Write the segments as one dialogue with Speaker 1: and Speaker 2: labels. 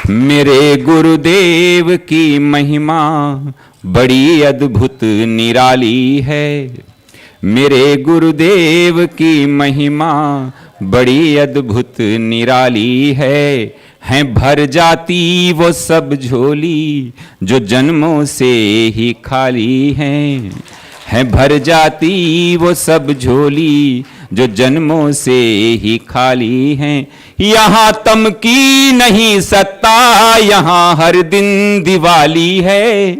Speaker 1: मेरे गुरुदेव की महिमा बड़ी अद्भुत निराली है। मेरे गुरुदेव की महिमा बड़ी अद्भुत निराली है भर जाती वो सब झोली जो जन्मों से ही खाली है भर जाती वो सब झोली जो जन्मों से ही खाली हैं। यहाँ तम की नहीं सत्ता, यहाँ हर दिन दिवाली है।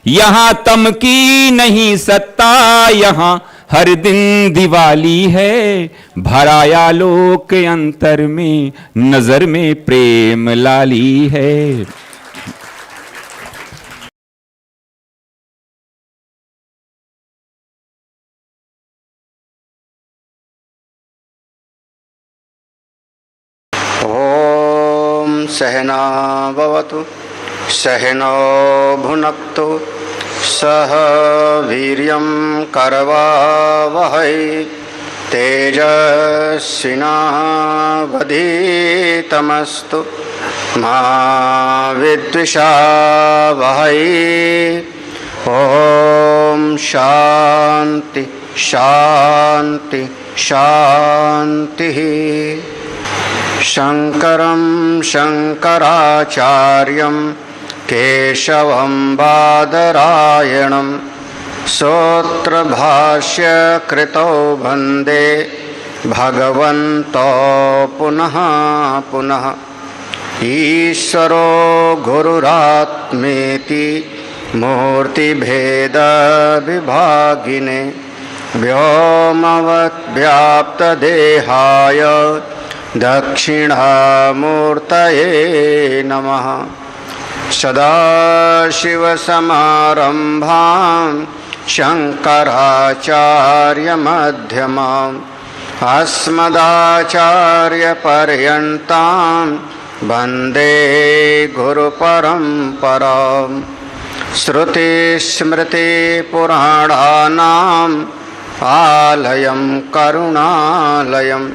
Speaker 1: यहाँ तम की नहीं सत्ता, यहाँ हर दिन दिवाली है। भराया लोक अंतर में, नजर में प्रेम लाली है।
Speaker 2: ओम सहना भवतु सहनो भुनक्तु सह वीर्यं करवावहै तेजस्विनावधीतमस्तु मा विद्विषावहै। ओम शांति शांति शांति। शंकरं शंकराचार्यं केशवं बादरायणं सूत्रभाष्यकृतौ वन्दे भगवन्तो पुनः पुनः। ईश्वरो गुरुरात्मेति मूर्तिभेदविभागिने व्योमवद्व्याप्तदेहाय दक्षिणामूर्तये नमः। सदाशिवसमारम्भां शङ्कराचार्यमध्यमाम् अस्मदाचार्यपर्यन्तां वन्दे गुरुपरम्पराम्। श्रुतिस्मृतिपुराणानाम् आलयं करुणालयं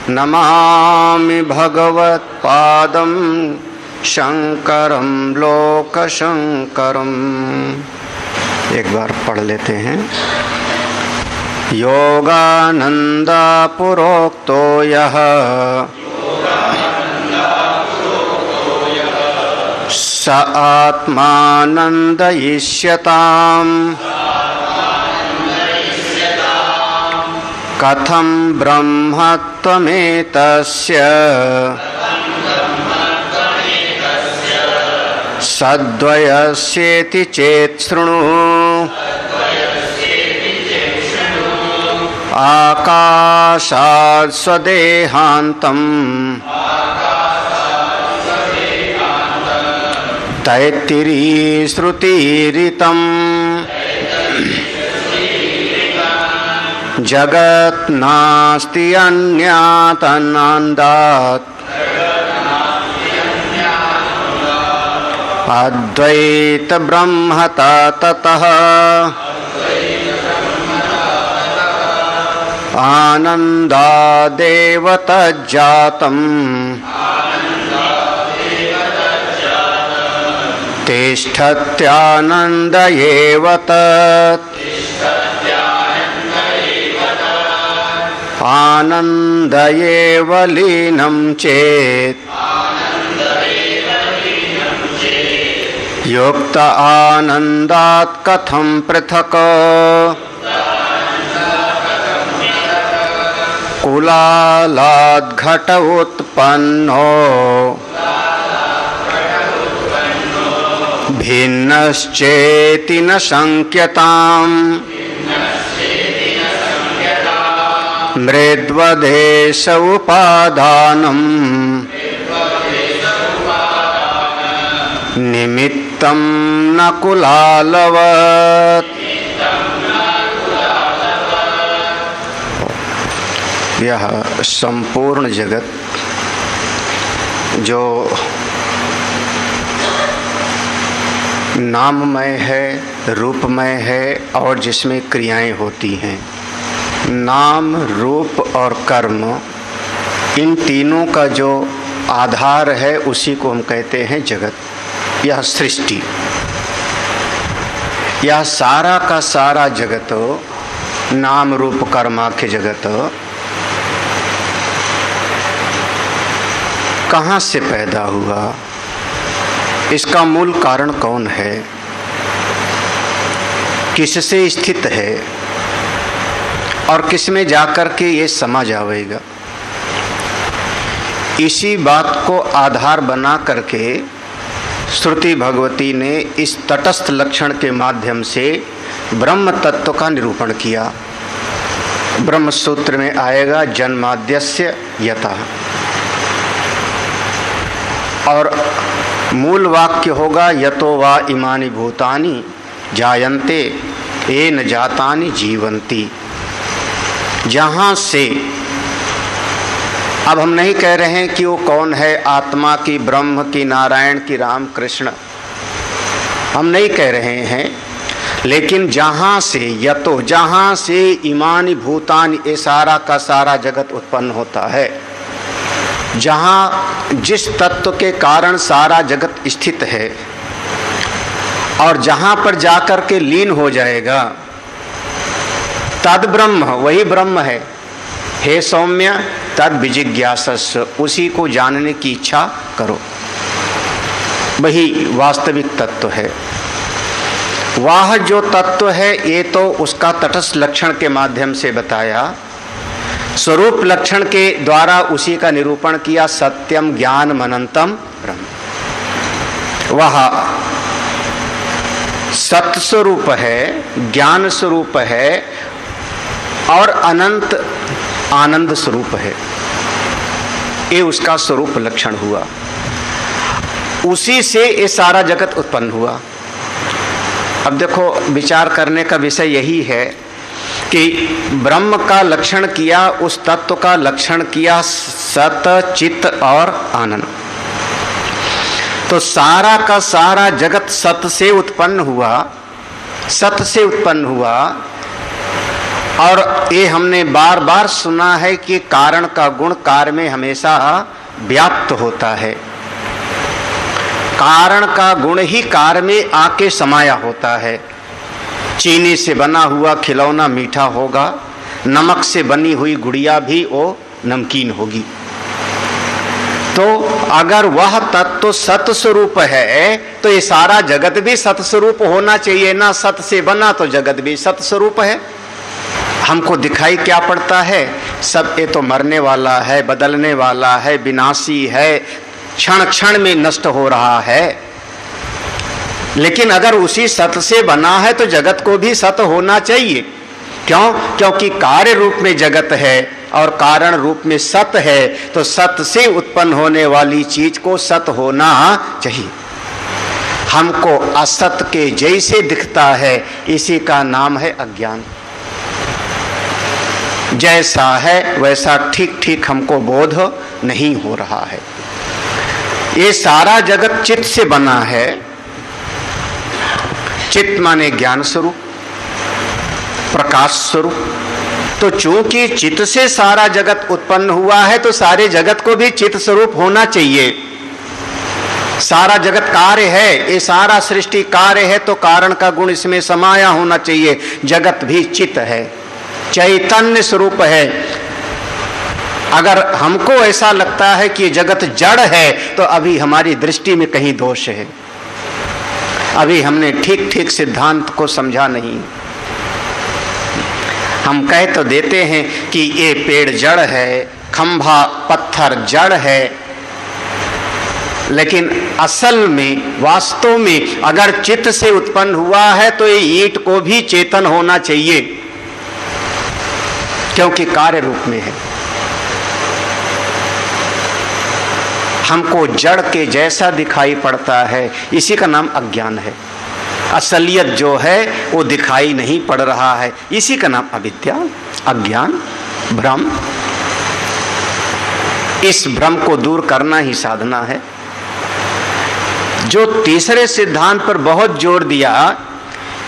Speaker 2: नमामि भगवत्पादं शंकरं लोकशंकरम्। एक बार पढ़ लेते हैं। योगानंदा पुरोक्तो यः स आत्मानन्दयिष्यताम् कथं ब्रह्मत्वमेतस्य सद्वयस्येति चेत् शृणु। आकाशात् स्वदेहान्तं तैत्तिरी श्रुतिरितं जगत् नास्ति अन्यातनान्दात् अद्वैत ब्रह्मता ततः आनन्दादेव तज्जातम् तिष्ठत्यानन्द एव तत् आनन्द एव लीनं चेत् युक्त आनन्दात् कथं पृथक्। कुलालाद् घट उत्पन्नो भिन्नश्चेति न शङ्क्यताम्। मृद्वदेश उपादानम् निमित्तं न कुलालवत्। यह संपूर्ण जगत जो नाममय है, रूपमय है और जिसमें क्रियाएं होती हैं। नाम, रूप और कर्म, इन तीनों का जो आधार है उसी को हम कहते हैं जगत। यह सृष्टि, यह सारा का सारा जगत, नाम रूप कर्माख्य जगत कहाँ से पैदा हुआ, इसका मूल कारण कौन है, किससे स्थित है और किस में जाकर के ये समा जाएगा। इसी बात को आधार बना करके श्रुति भगवती ने इस तटस्थ लक्षण के माध्यम से ब्रह्म तत्व का निरूपण किया। ब्रह्म सूत्र में आएगा जन्माद्यस्य यतः, और मूल वाक्य होगा यतो वा इमानि भूतानि जायन्ते येन जातानि जीवन्ति। जहाँ से, अब हम नहीं कह रहे हैं कि वो कौन है, आत्मा की, ब्रह्म की, नारायण की, राम कृष्ण, हम नहीं कह रहे हैं, लेकिन जहाँ से, यतो, जहाँ से इमानि भूतानि, ये सारा का सारा जगत उत्पन्न होता है, जहाँ जिस तत्व के कारण सारा जगत स्थित है और जहाँ पर जाकर के लीन हो जाएगा, तद ब्रह्म, वही ब्रह्म है। हे सौम्य तद विजिज्ञासस्व, उसी को जानने की इच्छा करो, वही वास्तविक तत्व है। वह जो तत्व है ये तो उसका तटस्थ लक्षण के माध्यम से बताया, स्वरूप लक्षण के द्वारा उसी का निरूपण किया। सत्यम ज्ञान अनंतम ब्रह्म, वह सत्य स्वरूप है, ज्ञान स्वरूप है और अनंत आनंद स्वरूप है। ये उसका स्वरूप लक्षण हुआ, उसी से ये सारा जगत उत्पन्न हुआ। अब देखो, विचार करने का विषय यही है कि ब्रह्म का लक्षण किया, उस तत्व का लक्षण किया सत, चित और आनंद। तो सारा का सारा जगत सत से उत्पन्न हुआ, सत से उत्पन्न हुआ। और ये हमने बार बार सुना है कि कारण का गुण कार्य में हमेशा व्याप्त होता है, कारण का गुण ही कार्य में आके समाया होता है। चीनी से बना हुआ खिलौना मीठा होगा, नमक से बनी हुई गुड़िया भी वो नमकीन होगी। तो अगर वह तत्व सत स्वरूप है तो ये सारा जगत भी सत स्वरूप होना चाहिए ना। सत से बना तो जगत भी सत स्वरूप है। हमको दिखाई क्या पड़ता है, सब ये तो मरने वाला है, बदलने वाला है, विनाशी है, क्षण क्षण में नष्ट हो रहा है। लेकिन अगर उसी सत से बना है तो जगत को भी सत होना चाहिए। क्यों? क्योंकि कार्य रूप में जगत है और कारण रूप में सत है, तो सत से उत्पन्न होने वाली चीज को सत होना चाहिए। हमको असत के जैसे दिखता है, इसी का नाम है अज्ञान। जैसा है वैसा ठीक ठीक हमको बोध नहीं हो रहा है। ये सारा जगत चित्त से बना है। चित्त माने ज्ञान स्वरूप, प्रकाश स्वरूप। तो चूंकि चित्त से सारा जगत उत्पन्न हुआ है तो सारे जगत को भी चित्त स्वरूप होना चाहिए। सारा जगत कार्य है, ये सारा सृष्टि कार्य है, तो कारण का गुण इसमें समाया होना चाहिए। जगत भी चित्त है, चैतन्य स्वरूप है। अगर हमको ऐसा लगता है कि जगत जड़ है तो अभी हमारी दृष्टि में कहीं दोष है, अभी हमने ठीक ठीक सिद्धांत को समझा नहीं। हम कह तो देते हैं कि ये पेड़ जड़ है, खंभा पत्थर जड़ है, लेकिन असल में वास्तव में अगर चित्त से उत्पन्न हुआ है तो ये ईंट को भी चेतन होना चाहिए, क्योंकि कार्य रूप में है। हमको जड़ के जैसा दिखाई पड़ता है, इसी का नाम अज्ञान है। असलियत जो है वो दिखाई नहीं पड़ रहा है, इसी का नाम अविद्या, अज्ञान, भ्रम। इस भ्रम को दूर करना ही साधना है। जो तीसरे सिद्धांत पर बहुत जोर दिया,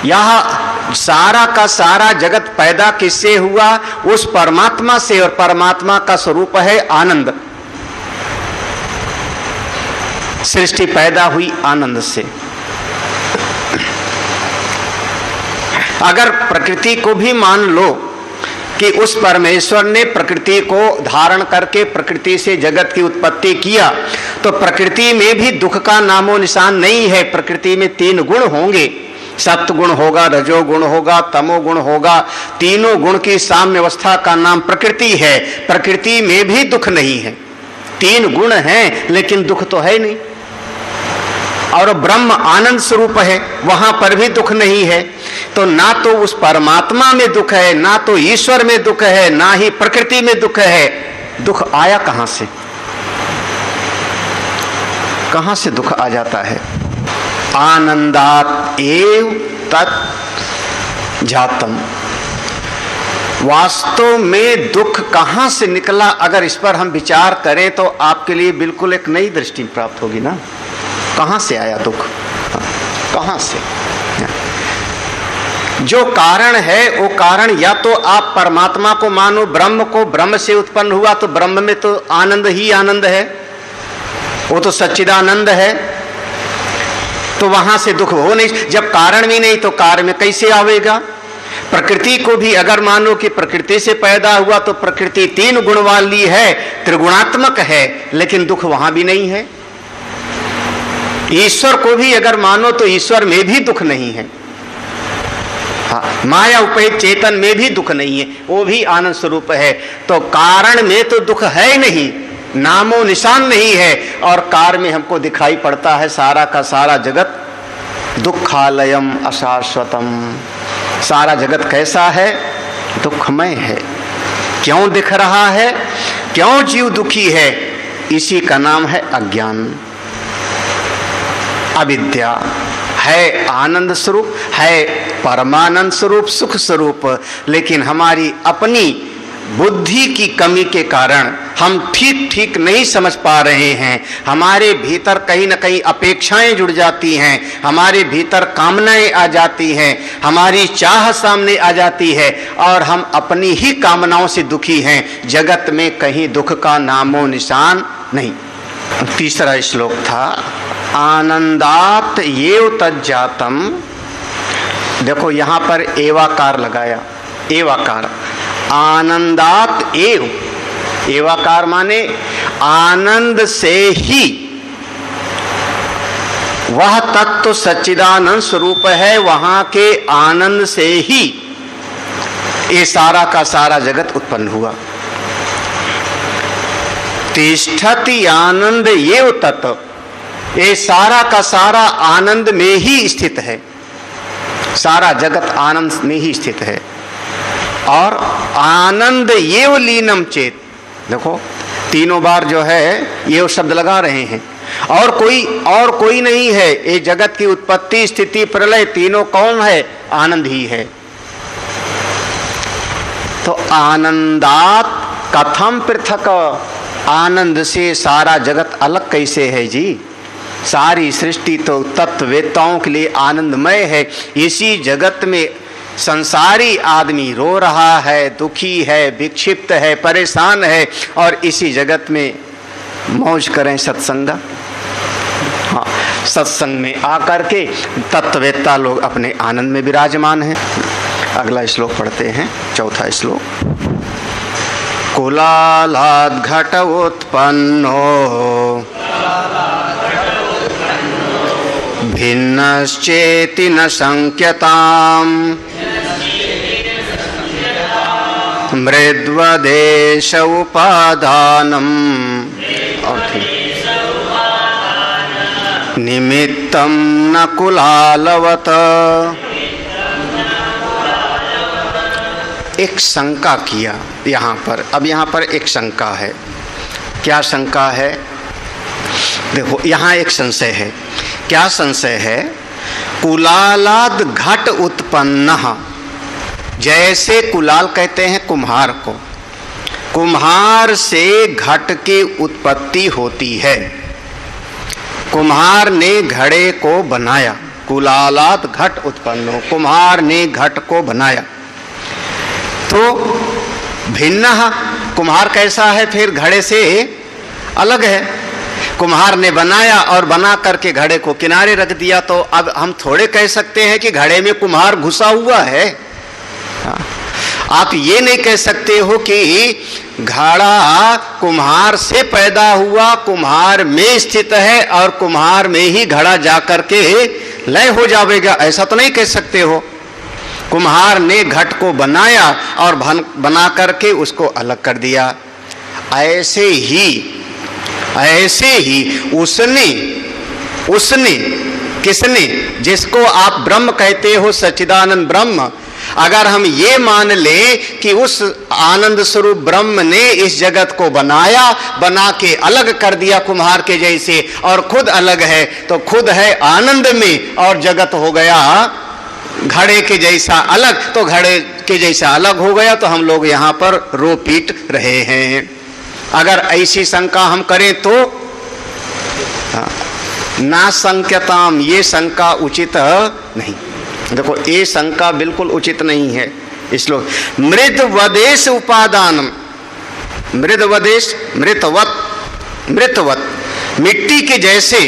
Speaker 2: यह सारा का सारा जगत पैदा किससे हुआ? उस परमात्मा से, और परमात्मा का स्वरूप है आनंद। सृष्टि पैदा हुई आनंद से। अगर प्रकृति को भी मान लो कि उस परमेश्वर ने प्रकृति को धारण करके प्रकृति से जगत की उत्पत्ति किया, तो प्रकृति में भी दुख का नामो निशान नहीं है। प्रकृति में 3 गुण होंगे, सत्व गुण होगा, रजोगुण होगा, तमोगुण होगा। तीनों गुण की साम्य अवस्था का नाम प्रकृति है। प्रकृति में भी दुख नहीं है। 3 गुण हैं लेकिन दुख तो है नहीं। और ब्रह्म आनंद स्वरूप है, वहां पर भी दुख नहीं है। तो ना तो उस परमात्मा में दुख है, ना तो ईश्वर में दुख है, ना ही प्रकृति में दुख है। दुख आया कहां से? कहां से दुख आ जाता है? आनंदात एव तत् जातम। वास्तव में दुख कहां से निकला, अगर इस पर हम विचार करें तो आपके लिए बिल्कुल एक नई दृष्टि प्राप्त होगी ना। कहां से आया दुख? कहां से? जो कारण है वो कारण या तो आप परमात्मा को मानो, ब्रह्म को, ब्रह्म से उत्पन्न हुआ तो ब्रह्म में तो आनंद ही आनंद है, वो तो सच्चिदानंद है, तो वहां से दुख हो नहीं। जब कारण भी नहीं तो कार्य में कैसे आवेगा? प्रकृति को भी अगर मानो कि प्रकृति से पैदा हुआ तो प्रकृति 3 गुण वाली है, त्रिगुणात्मक है, लेकिन दुख वहां भी नहीं है। ईश्वर को भी अगर मानो तो ईश्वर में भी दुख नहीं है। हाँ, माया उपेत चेतन में भी दुख नहीं है, वो भी आनंद स्वरूप है। तो कारण में तो दुख है नहीं, नामो निशान नहीं है, और कार्य में हमको दिखाई पड़ता है सारा का सारा जगत दुखालयम अशाश्वतम। सारा जगत कैसा है? दुखमय है। क्यों दिख रहा है? क्यों जीव दुखी है? इसी का नाम है अज्ञान, अविद्या। है आनंद स्वरूप, है परमानंद स्वरूप, सुख स्वरूप, लेकिन हमारी अपनी बुद्धि की कमी के कारण हम ठीक नहीं समझ पा रहे हैं। हमारे भीतर कहीं ना कहीं अपेक्षाएं जुड़ जाती हैं, हमारे भीतर कामनाएं आ जाती हैं, हमारी चाह सामने आ जाती है, और हम अपनी ही कामनाओं से दुखी हैं। जगत में कहीं दुख का नामो निशान नहीं। तीसरा श्लोक था आनंदात येव तज्जातम। देखो यहां पर एवाकार लगाया, एवाकार, आनंदात एव। एवाकार माने आनंद से ही। वह तत्व सच्चिदानंद स्वरूप है, वहां के आनंद से ही ये सारा का सारा जगत उत्पन्न हुआ। तिष्ठति आनंद येव तत्व, ये सारा का सारा आनंद में ही स्थित है। सारा जगत आनंद में ही स्थित है। और आनंद येव लीनम चेत। देखो 3 बार जो है ये शब्द लगा रहे हैं। और कोई नहीं है। ये जगत की उत्पत्ति, स्थिति, प्रलय तीनों कौन है? आनंद ही है। तो आनंदात कथम पृथक। आनंद से सारा जगत अलग कैसे है जी? सारी सृष्टि तो तत्ववेत्ताओं के लिए आनंदमय है। इसी जगत में संसारी आदमी रो रहा है, दुखी है, विक्षिप्त है, परेशान है, और इसी जगत में मौज करें सत्संग। हाँ, सत्संग में आकर के तत्ववेत्ता लोग अपने आनंद में विराजमान हैं। अगला श्लोक पढ़ते हैं, चौथा श्लोक। कुलालाद घट उत्पन्नो भिन्नश्चेति न संख्यताम् मृद्वदेश उपादानम् निमित्तं न कुलालवत। एक शंका किया यहाँ पर। अब यहाँ पर एक शंका है। क्या शंका है? देखो यहाँ एक संशय है। क्या संशय है? कुलालाद घट उत्पन्न। जैसे कुलाल कहते हैं कुम्हार को, कुम्हार से घट की उत्पत्ति होती है। कुम्हार ने घड़े को बनाया, कुलालाद घट उत्पन्न, कुम्हार ने घट को बनाया। तो भिन्न, कुम्हार कैसा है? फिर घड़े से अलग है। कुम्हार ने बनाया और बना करके घड़े को किनारे रख दिया, तो अब हम थोड़े कह सकते हैं कि घड़े में कुम्हार घुसा हुआ है। आप ये नहीं कह सकते हो कि घड़ा कुम्हार से पैदा हुआ, कुम्हार में स्थित है और कुम्हार में ही घड़ा जाकर के लय हो जाएगा, ऐसा तो नहीं कह सकते हो। कुम्हार ने घट को बनाया और बना करके उसको अलग कर दिया। ऐसे ही उसने किसने, जिसको आप ब्रह्म कहते हो, सच्चिदानंद ब्रह्म, अगर हम ये मान लें कि उस आनंद स्वरूप ब्रह्म ने इस जगत को बनाया, बना के अलग कर दिया कुम्हार के जैसे, और खुद अलग है, तो खुद है आनंद में और जगत हो गया घड़े के जैसा अलग, तो घड़े के जैसा अलग हो गया, तो हम लोग यहाँ पर रो पीट रहे हैं। अगर ऐसी शंका हम करें तो ना संख्यताम, ये शंका उचित नहीं। देखो ये शंका बिल्कुल उचित नहीं है। इसलिए मृदवदेश उपादानम, मृदवदेश मृतवत, मिट्टी के जैसे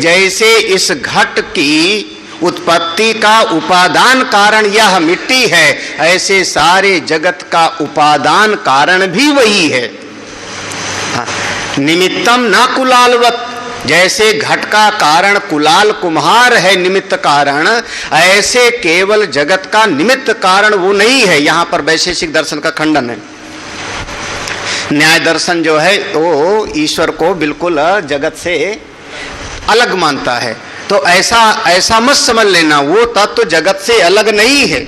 Speaker 2: जैसे इस घट की उत्पत्ति का उपादान कारण यह मिट्टी है, ऐसे सारे जगत का उपादान कारण भी वही है। निमित्तम न कुलालवत, जैसे घट का कारण कुलाल कुम्हार है निमित्त कारण, ऐसे केवल जगत का निमित्त कारण वो नहीं है। यहां पर वैशेषिक दर्शन का खंडन है। न्याय दर्शन जो है वो ईश्वर को बिल्कुल जगत से अलग मानता है, तो ऐसा मत समझ लेना, वो तत्व जगत से अलग नहीं है।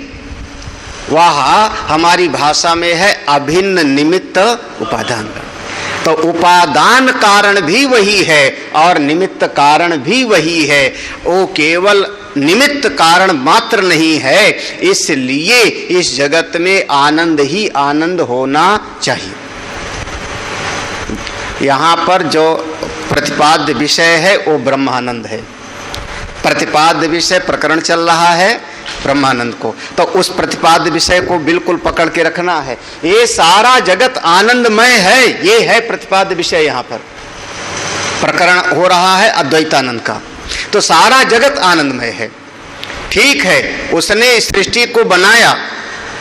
Speaker 2: वह हमारी भाषा में है अभिन्न निमित्त उपादान। तो उपादान कारण भी वही है और निमित्त कारण भी वही है, वो केवल निमित्त कारण मात्र नहीं है। इसलिए इस जगत में आनंद ही आनंद होना चाहिए। यहाँ पर जो प्रतिपाद्य विषय है वो ब्रह्मानंद है। प्रतिपाद्य विषय प्रकरण चल रहा है ब्रह्मानंद को, तो उस प्रतिपाद्य विषय को बिल्कुल पकड़ के रखना है। ये सारा जगत आनंदमय है, ये है प्रतिपाद्य विषय। यहाँ पर प्रकरण हो रहा है अद्वैतानंद का, तो सारा जगत आनंदमय है। ठीक है, उसने सृष्टि को बनाया,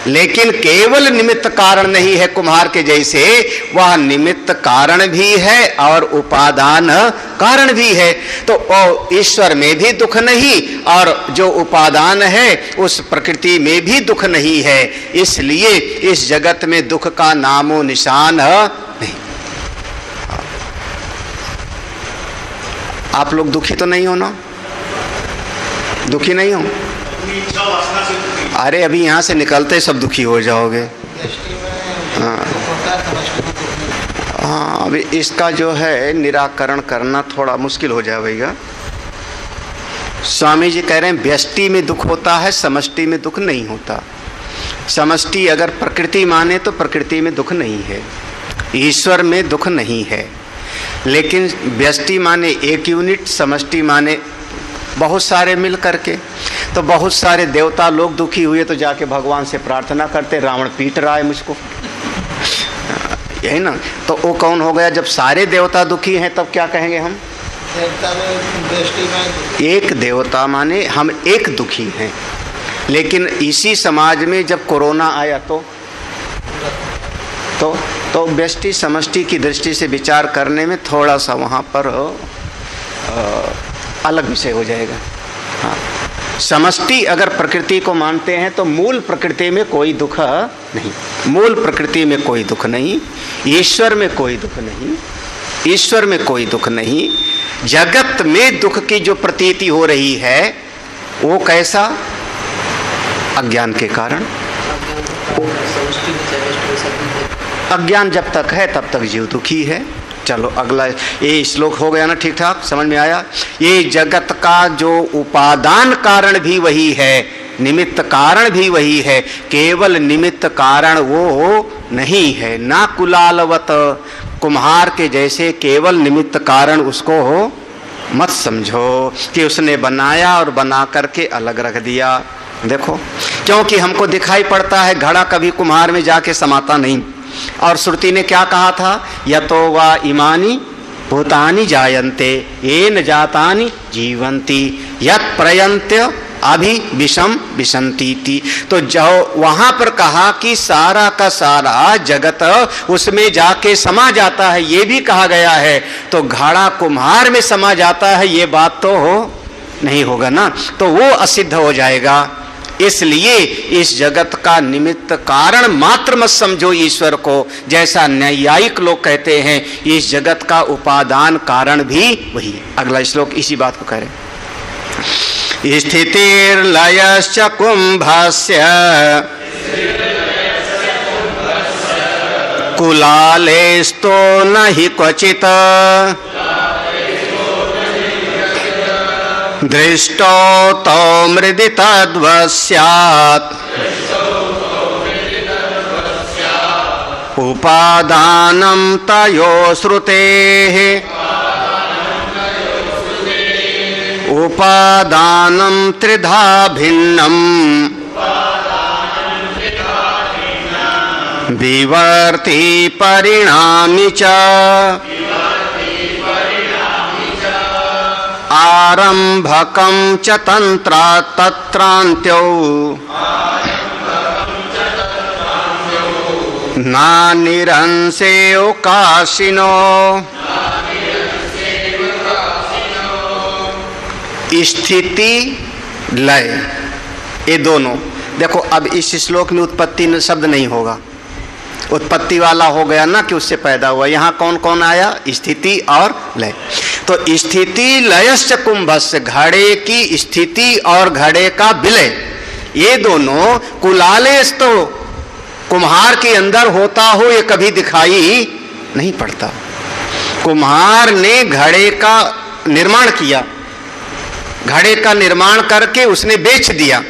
Speaker 2: लेकिन केवल निमित्त कारण नहीं है कुम्हार के जैसे, वह निमित्त कारण भी है और उपादान कारण भी है। तो ईश्वर में भी दुख नहीं और जो उपादान है उस प्रकृति में भी दुख नहीं है। इसलिए इस जगत में दुख का नामो निशान नहीं। आप लोग दुखी तो नहीं हो ना? दुखी नहीं हो? अरे अभी यहाँ से निकलते सब दुखी हो जाओगे। हाँ, अभी इसका जो है निराकरण करना थोड़ा मुश्किल हो जाएगा। स्वामी जी कह रहे हैं व्यष्टि में दुख होता है, समष्टि में दुख नहीं होता। समष्टि अगर प्रकृति माने तो प्रकृति में दुख नहीं है, ईश्वर में दुख नहीं है। लेकिन व्यष्टि माने एक यूनिट, समष्टि माने बहुत सारे मिल करके। तो बहुत सारे देवता लोग दुखी हुए तो जाके भगवान से प्रार्थना करते, रावण पीट रहा है मुझको, यही ना। तो वो कौन हो गया? जब सारे देवता दुखी हैं तब क्या कहेंगे हम? देवता में एक देवता माने हम एक दुखी हैं। लेकिन इसी समाज में जब कोरोना आया तो व्यष्टि समष्टि की दृष्टि से विचार करने में थोड़ा सा वहाँ पर अलग विषय हो जाएगा। हाँ, समष्टि अगर प्रकृति को मानते हैं तो मूल प्रकृति में कोई दुख नहीं, मूल प्रकृति में कोई दुख नहीं, ईश्वर में कोई दुख नहीं, ईश्वर में कोई दुख नहीं। जगत में दुख की जो प्रतीति हो रही है वो कैसा? अज्ञान के कारण। अज्ञान जब तक है तब तक जीव दुखी है। चलो अगला ये श्लोक हो गया ना, ठीक ठाक समझ में आया? ये जगत का जो उपादान कारण भी वही है, निमित्त कारण भी वही है, केवल निमित्त कारण वो नहीं है। ना कुलालवत, कुम्हार के जैसे केवल निमित्त कारण उसको हो मत समझो कि उसने बनाया और बना करके अलग रख दिया। देखो, क्योंकि हमको दिखाई पड़ता है घड़ा कभी कुम्हार में जाके समाता नहीं। और श्रुति ने क्या कहा था? यतो वा इमानी भूतानि जायन्ते येन जातानि जीवन्ति यत् प्रयन्त्य अभि विषम विसंतीति। तो जो वहां पर कहा कि सारा का सारा जगत उसमें जाके समा जाता है, ये भी कहा गया है, तो घड़ा कुम्हार में समा जाता है, ये बात तो नहीं होगा ना, तो वो असिद्ध हो जाएगा। इसलिए इस जगत का निमित्त कारण मात्र मत समझो ईश्वर को, जैसा न्यायिक लोग कहते हैं, इस जगत का उपादान कारण भी वही। अगला श्लोक इसी बात को कह रहे, स्थितिर्लयश्च कुंभस्य कुलालेस्तो न हि क्वचित् दृष्टो तो मृदि तद्वत् स्यात् उपादानं तयो श्रुतेः उपादानं त्रिधा भिन्नम् विवर्ति परिणामि च आरंभकं च तंत्रा तत्रान्त्यो नानिरंसेयो काशिनो। स्थिति लय ये दोनों देखो, अब इस श्लोक में उत्पत्ति शब्द नहीं होगा, उत्पत्ति वाला हो गया ना कि उससे पैदा हुआ। यहाँ कौन कौन आया? स्थिति और लय। तो स्थिति लयश्च कुंभस्य, घड़े की स्थिति और घड़े का विलय, ये दोनों कुलालेस, तो कुम्हार के अंदर होता हो ये कभी दिखाई नहीं पड़ता। कुम्हार ने घड़े का निर्माण किया, घड़े का निर्माण करके उसने बेच दिया।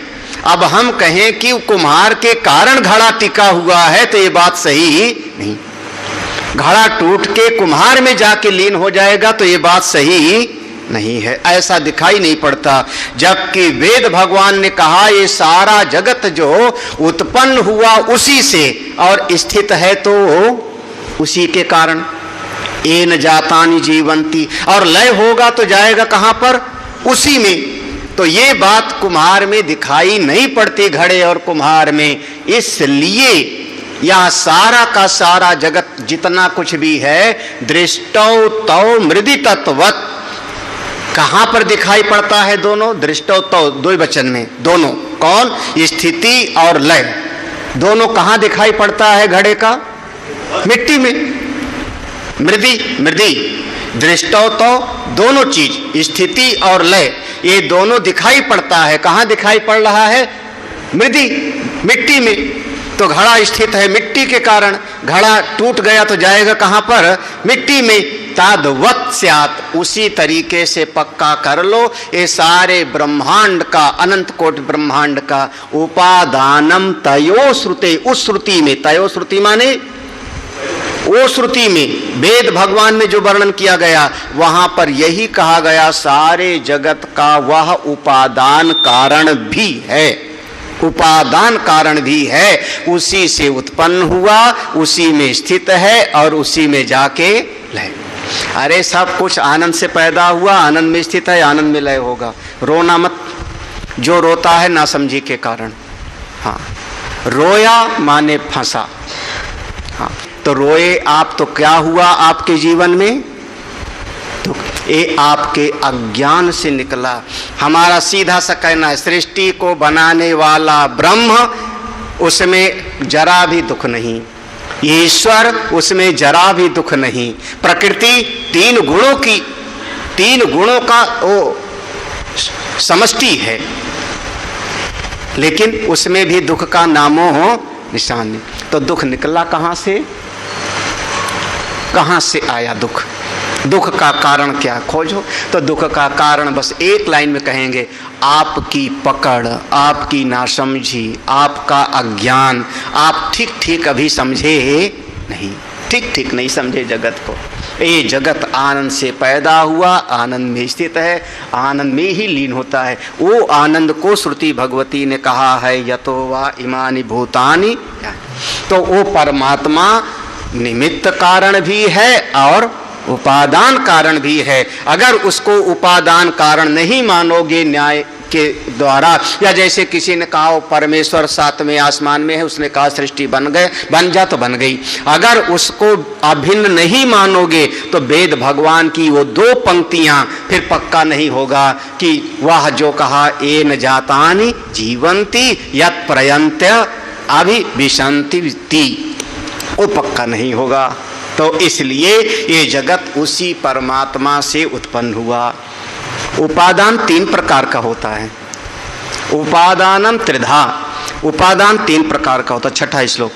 Speaker 2: अब हम कहें कि कुम्हार के कारण घड़ा टिका हुआ है, तो ये बात सही नहीं। घड़ा टूट के कुम्हार में जाके लीन हो जाएगा, तो ये बात सही नहीं है, ऐसा दिखाई नहीं पड़ता। जबकि वेद भगवान ने कहा ये सारा जगत जो उत्पन्न हुआ उसी से और स्थित है तो उसी के कारण। येन जातानि जीवन्ति, और लय होगा तो जाएगा कहां पर? उसी में। तो ये बात कुम्हार में दिखाई नहीं पड़ती, घड़े और कुम्हार में। इसलिए यह सारा का सारा जगत जितना कुछ भी है, दृष्टौ तौ मृदि तत्वत्, कहां पर दिखाई पड़ता है? दोनों, दृष्टौ तौ दो वचन में, दोनों कौन? स्थिति और लय, दोनों कहां दिखाई पड़ता है घड़े का? मिट्टी में। मृदि मृदि दृष्टौ तो दोनों चीज, स्थिति और लय, ये दोनों दिखाई पड़ता है। कहां दिखाई पड़ रहा है? मृदि, मिट्टी में। तो घड़ा स्थित है मिट्टी के कारण, घड़ा टूट गया तो जाएगा कहां पर? मिट्टी में। तद्वत् स्यात्, उसी तरीके से पक्का कर लो ये सारे ब्रह्मांड का, अनंत कोटि ब्रह्मांड का उपादानम तयो श्रुते, उस श्रुति में, तयो श्रुति माने वो श्रुति में, वेद भगवान में जो वर्णन किया गया वहां पर यही कहा गया सारे जगत का वह उपादान कारण भी है, उपादान कारण भी है, उसी से उत्पन्न हुआ, उसी में स्थित है और उसी में जाके लय। अरे सब कुछ आनंद से पैदा हुआ, आनंद में स्थित है, आनंद में लय होगा। रोना मत, जो रोता है नासमझी के कारण। हाँ, रोया माने फंसा। हाँ, तो रोए आप तो क्या हुआ आपके जीवन में? तो ये आपके अज्ञान से निकला। हमारा सीधा सा कहना है, सृष्टि को बनाने वाला ब्रह्म, उसमें जरा भी दुख नहीं, ईश्वर उसमें जरा भी दुख नहीं। प्रकृति तीन गुणों की, तीन गुणों का वो समष्टि है, लेकिन उसमें भी दुख का नामो हो निशान नहीं। तो दुख निकला कहां से? कहां से आया दुख? दुख का कारण क्या खोजो? तो दुख का कारण बस एक लाइन में कहेंगे, आपकी पकड़, आपकी नासमझी, आपका अज्ञान। आप ठीक ठीक अभी समझे नहीं, ठीक ठीक नहीं समझे जगत को। ये जगत आनंद से पैदा हुआ, आनंद में स्थित है, आनंद में ही लीन होता है। वो आनंद को श्रुति भगवती ने कहा है यतो वा इमानि भूतानि। तो वो परमात्मा निमित्त कारण भी है और उपादान कारण भी है। अगर उसको उपादान कारण नहीं मानोगे न्याय के द्वारा, या जैसे किसी ने कहा परमेश्वर सातवें आसमान में है, उसने कहा सृष्टि बन जा तो बन गई। अगर उसको अभिन्न नहीं मानोगे तो वेद भगवान की वो दो पंक्तियां फिर पक्का नहीं होगा कि वह जो कहा ए न जातानि जीवंती यत् प्रयंत्य अभिविशन्ति, वो पक्का नहीं होगा। तो इसलिए ये जगत उसी परमात्मा से उत्पन्न हुआ। उपादान 3 प्रकार का होता है। उपादानम त्रिधा, उपादान 3 प्रकार का होता है। 6वां श्लोक,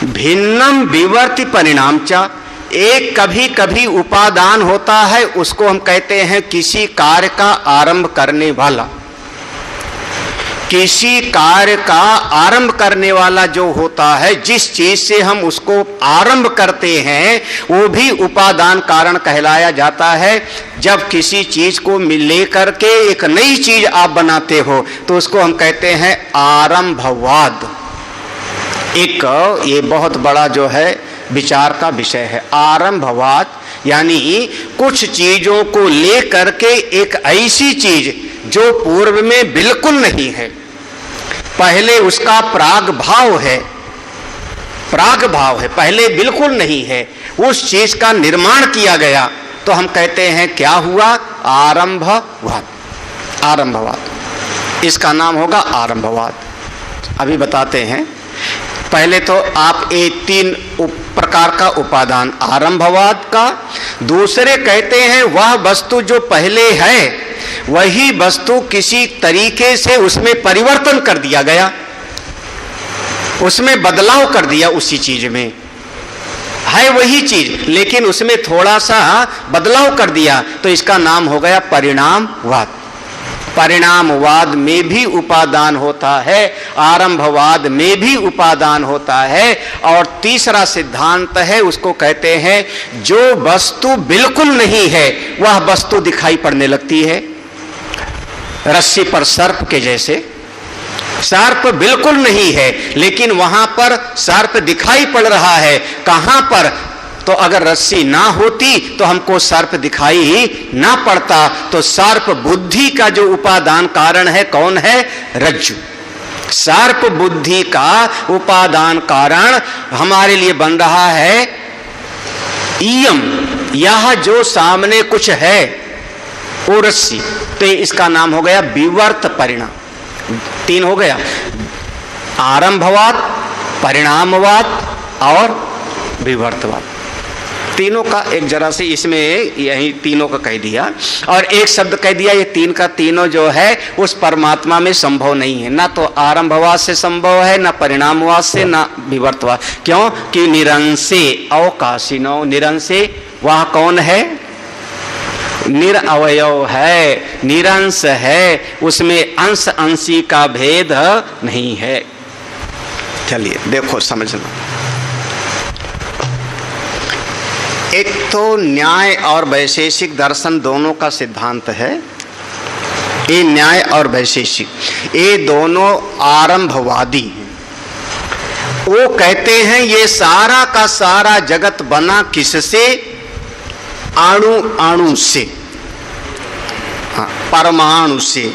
Speaker 2: भिन्नम विवर्ति परिणाम च, एक कभी कभी उपादान होता है, उसको हम कहते हैं किसी कार्य का आरंभ करने वाला। किसी कार्य का आरंभ करने वाला जो होता है, जिस चीज से हम उसको आरंभ करते हैं, वो भी उपादान कारण कहलाया जाता है। जब किसी चीज को लेकर के एक नई चीज आप बनाते हो तो उसको हम कहते हैं आरंभवाद। एक ये बहुत बड़ा जो है विचार का विषय है आरंभवाद, यानी कुछ चीजों को लेकर के एक ऐसी चीज जो पूर्व में बिल्कुल नहीं है, पहले उसका प्राग भाव है, प्राग भाव है, पहले बिल्कुल नहीं है, उस चीज का निर्माण किया गया तो हम कहते हैं क्या हुआ, आरंभवाद। आरंभवाद, इसका नाम होगा आरंभवाद। अभी बताते हैं। पहले तो आप ये 3 प्रकार का उपादान आरंभवाद का। दूसरे कहते हैं वह वस्तु जो पहले है वही वस्तु किसी तरीके से उसमें परिवर्तन कर दिया गया, उसमें बदलाव कर दिया, उसी चीज में है वही चीज लेकिन उसमें थोड़ा सा बदलाव कर दिया, तो इसका नाम हो गया परिणामवाद। परिणामवाद में भी उपादान होता है, आरंभवाद में भी उपादान होता है। और तीसरा सिद्धांत है, उसको कहते हैं जो वस्तु बिल्कुल नहीं है वह वस्तु दिखाई पड़ने लगती है। रस्सी पर सर्प के जैसे, सर्प बिल्कुल नहीं है लेकिन वहां पर सर्प दिखाई पड़ रहा है। कहां पर, तो अगर रस्सी ना होती तो हमको सर्प दिखाई ही ना पड़ता। तो सर्प बुद्धि का जो उपादान कारण है कौन है, रज्जु। सर्प बुद्धि का उपादान कारण हमारे लिए बन रहा है इयम, यह जो सामने कुछ है वो रस्सी, तो इसका नाम हो गया विवर्त परिणाम। 3 हो गया, आरंभवाद, परिणामवाद और विवर्तवाद। तीनों का एक जरा से इसमें यही तीनों का कह दिया और एक शब्द कह दिया, ये 3 का तीनों जो है उस परमात्मा में संभव नहीं है। ना तो आरंभवाद से संभव है, ना परिणामवाद से, ना विवर्तवाद। क्यों कि निरंसे अवकाशिनो, निरंसे वह कौन है, निरअवयव है, निरंश है, उसमें अंश अंशी का भेद नहीं है। चलिए देखो समझना, एक तो न्याय और वैशेषिक दर्शन दोनों का सिद्धांत है। ये न्याय और वैशेषिक ये दोनों आरंभवादी हैं। वो कहते हैं ये सारा का सारा जगत बना किससे, अणु अणु से, हाँ, परमाणु से।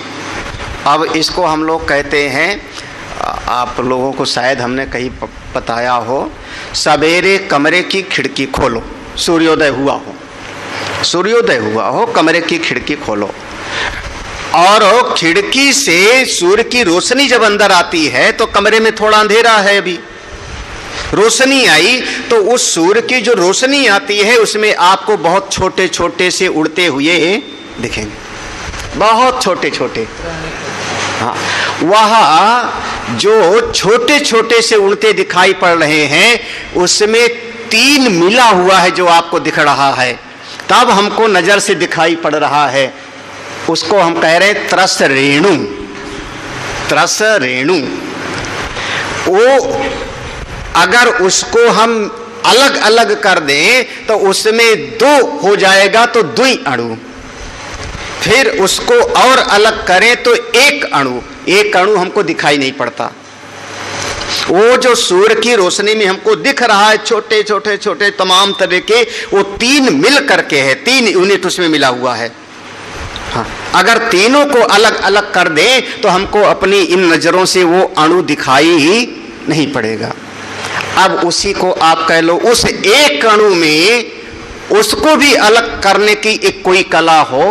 Speaker 2: अब इसको हम लोग कहते हैं, आप लोगों को शायद हमने कहीं बताया हो, सवेरे कमरे की खिड़की खोलो, सूर्योदय हुआ हो, सूर्योदय हुआ हो, कमरे की खिड़की खोलो और खिड़की से सूर्य की रोशनी जब अंदर आती है तो कमरे में थोड़ा अंधेरा है, अभी रोशनी आई तो उस सूर्य की जो रोशनी आती है उसमें आपको बहुत छोटे छोटे से उड़ते हुए दिखेंगे, बहुत छोटे छोटे। हाँ, वह जो छोटे छोटे से उड़ते दिखाई पड़ रहे हैं उसमें 3 मिला हुआ है जो आपको दिख रहा है, तब हमको नजर से दिखाई पड़ रहा है। उसको हम कह रहे हैं त्रस रेणु, त्रस रेणु। वो अगर उसको हम अलग अलग कर दें तो उसमें 2 हो जाएगा, तो 2 अणु। फिर उसको और अलग करें तो 1 अणु, 1 अणु हमको दिखाई नहीं पड़ता। वो जो सूर्य की रोशनी में हमको दिख रहा है छोटे छोटे छोटे तमाम तरह के, वो 3 मिल करके है, 3 यूनिट उसमें मिला हुआ है। हाँ, अगर तीनों को अलग अलग कर दें तो हमको अपनी इन नजरों से वो अणु दिखाई ही नहीं पड़ेगा। अब उसी को आप कह लो, उस एक अणु में उसको भी अलग करने की एक कोई कला हो,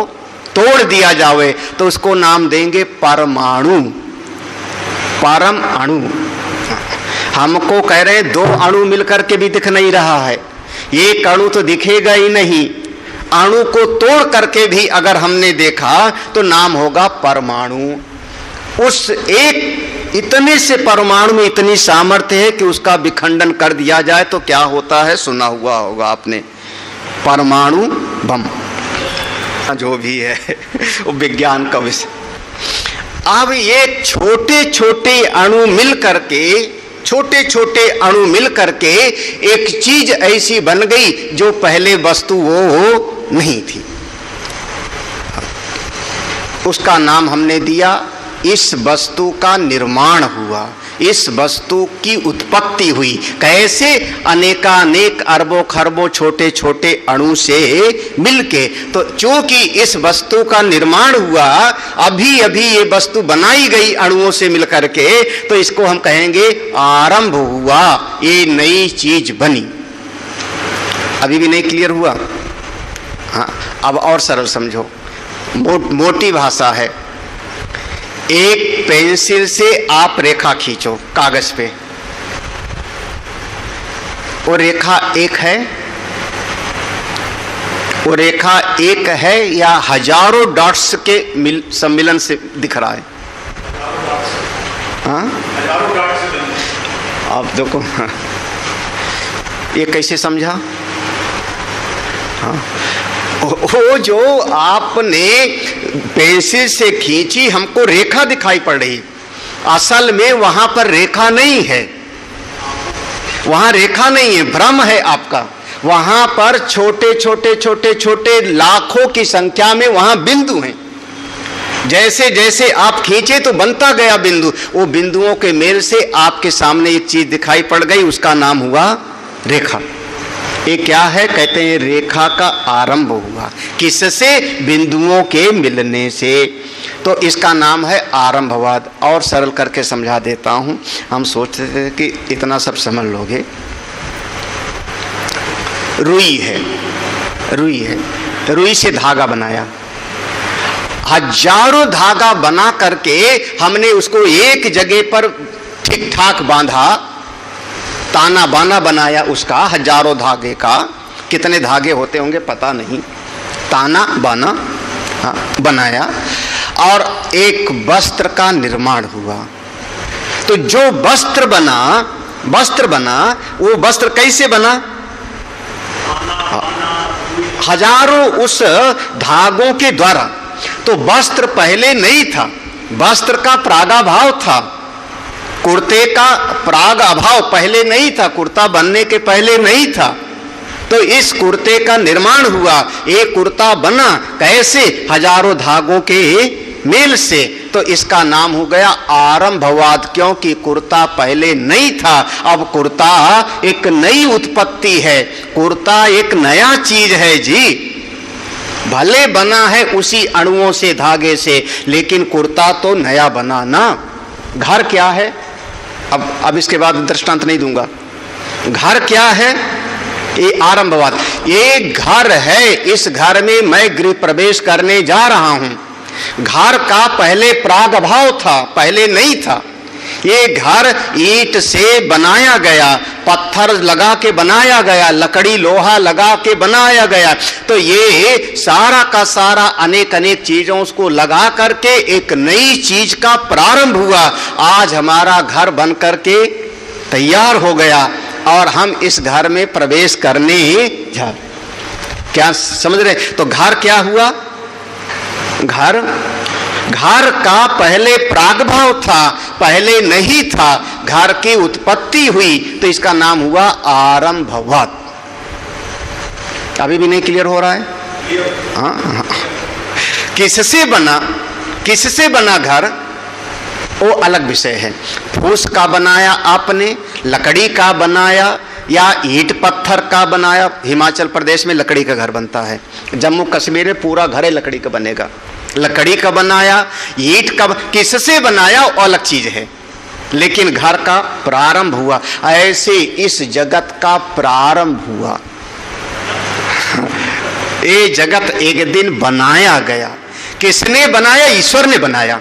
Speaker 2: तोड़ दिया जावे, तो उसको नाम देंगे परमाणु, परम अणु। हमको कह रहे हैं 2 अणु मिलकर के भी दिख नहीं रहा है, एक अणु तो दिखेगा ही नहीं, अणु को तोड़ करके भी अगर हमने देखा तो नाम होगा परमाणु। उस एक इतने से परमाणु में इतनी सामर्थ्य है कि उसका विखंडन कर दिया जाए तो क्या होता है, सुना हुआ होगा आपने, परमाणु बम, जो भी है वो विज्ञान का विषय। अब ये छोटे छोटे अणु मिल करके, छोटे छोटे अणु मिल करके एक चीज ऐसी बन गई जो पहले वस्तु वो नहीं थी। उसका नाम हमने दिया, इस वस्तु का निर्माण हुआ, इस वस्तु की उत्पत्ति हुई। कैसे? अनेकानेक अरबों खरबों छोटे छोटे अणु से मिलके। तो चूंकि इस वस्तु का निर्माण हुआ, अभी अभी ये वस्तु बनाई गई अणुओं से मिलकर के, तो इसको हम कहेंगे आरंभ हुआ, ये नई चीज बनी। अभी भी नहीं क्लियर हुआ? हाँ, अब और सरल समझो, मोटी भाषा है। एक पेंसिल से आप रेखा खींचो कागज पे, वो रेखा एक है, वो रेखा एक है या हजारों डॉट्स के सम्मिलन से दिख रहा है? हाँ, आप देखो ये कैसे समझा? हाँ, वो जो आपने पेंसिल से खींची, हमको रेखा दिखाई पड़ रही, असल में वहां पर रेखा नहीं है, वहां रेखा नहीं है, भ्रम है आपका। वहां पर छोटे छोटे छोटे छोटे लाखों की संख्या में वहां बिंदु हैं। जैसे जैसे आप खींचे तो बनता गया बिंदु, वो बिंदुओं के मेल से आपके सामने एक चीज दिखाई पड़ गई, उसका नाम हुआ रेखा। ये क्या है? कहते हैं रेखा का आरंभ हुआ। किससे? बिंदुओं के मिलने से। तो इसका नाम है आरंभवाद। और सरल करके समझा देता हूं, हम सोचते थे कि इतना सब समझ लोगे। रुई है, रुई है, रुई से धागा बनाया, हजारों धागा बना करके हमने उसको एक जगह पर ठीक ठाक बांधा, ताना बाना बनाया उसका, हजारों धागे का। कितने धागे होते होंगे पता नहीं, ताना बाना बनाया और एक वस्त्र का निर्माण हुआ। तो जो वस्त्र बना वो वस्त्र कैसे बना? हजारों उस धागों के द्वारा। तो वस्त्र पहले नहीं था, वस्त्र का प्रागाभाव था, कुर्ते का प्राग अभाव पहले नहीं था, कुर्ता बनने के पहले नहीं था। तो इस कुर्ते का निर्माण हुआ, एक कुर्ता बना। कैसे? हजारों धागों के मेल से। तो इसका नाम हो गया आरंभवाद, क्योंकि कुर्ता पहले नहीं था, अब कुर्ता एक नई उत्पत्ति है, कुर्ता एक नया चीज है जी। भले बना है उसी अणुओं से, धागे से, लेकिन कुर्ता तो नया बना ना। घर क्या है? अब इसके बाद दृष्टांत नहीं दूंगा। घर क्या है? ये आरंभवाद। ये घर है, इस घर में मैं गृह प्रवेश करने जा रहा हूं। घर का पहले प्रागभाव था, पहले नहीं था। ये घर ईंट से बनाया गया, पत्थर लगा के बनाया गया, लकड़ी लोहा लगा के बनाया गया। तो ये सारा का सारा अनेक अनेक चीजों को लगा करके एक नई चीज का प्रारंभ हुआ। आज हमारा घर बन करके तैयार हो गया और हम इस घर में प्रवेश करने जा। क्या समझ रहे? तो घर क्या हुआ? घर का पहले प्रागभाव था, पहले नहीं था, घर की उत्पत्ति हुई, तो इसका नाम हुआ आरंभवाद। अभी भी नहीं क्लियर हो रहा है? हाँ। किससे बना घर? वो अलग विषय है। फूस का बनाया आपने, लकड़ी का बनाया या ईंट पत्थर का बनाया। हिमाचल प्रदेश में लकड़ी का घर बनता है, जम्मू कश्मीर में पूरा घर लकड़ी का बनेगा। लकड़ी का बनाया, ईंट का, किससे बनाया वो अलग चीज है, लेकिन घर का प्रारंभ हुआ। ऐसे इस जगत का प्रारंभ हुआ। ये जगत एक दिन बनाया गया। किसने बनाया? ईश्वर ने बनाया।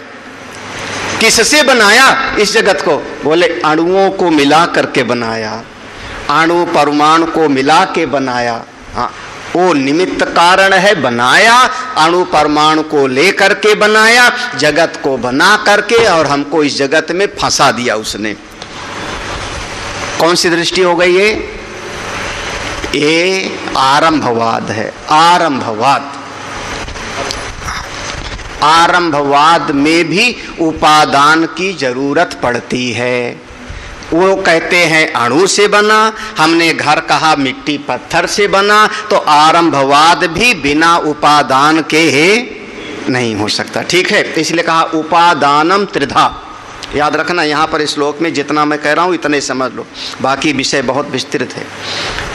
Speaker 2: किससे बनाया इस जगत को? बोले अणुओं को मिला करके बनाया, अणु परमाणु को मिला के बनाया। हाँ, वो निमित्त कारण है, बनाया, अणु परमाणु को लेकर के बनाया, जगत को बना करके और हमको इस जगत में फंसा दिया उसने। कौन सी दृष्टि हो गई है? ये आरंभवाद है। आरंभवाद, आरंभवाद में भी उपादान की जरूरत पड़ती है। वो कहते हैं अणु से बना, हमने घर कहा मिट्टी पत्थर से बना, तो आरंभवाद भी बिना उपादान के नहीं हो सकता। ठीक है, इसलिए कहा उपादानम त्रिधा। याद रखना, यहाँ पर इस श्लोक में जितना मैं कह रहा हूँ इतने समझ लो, बाकी विषय बहुत विस्तृत है।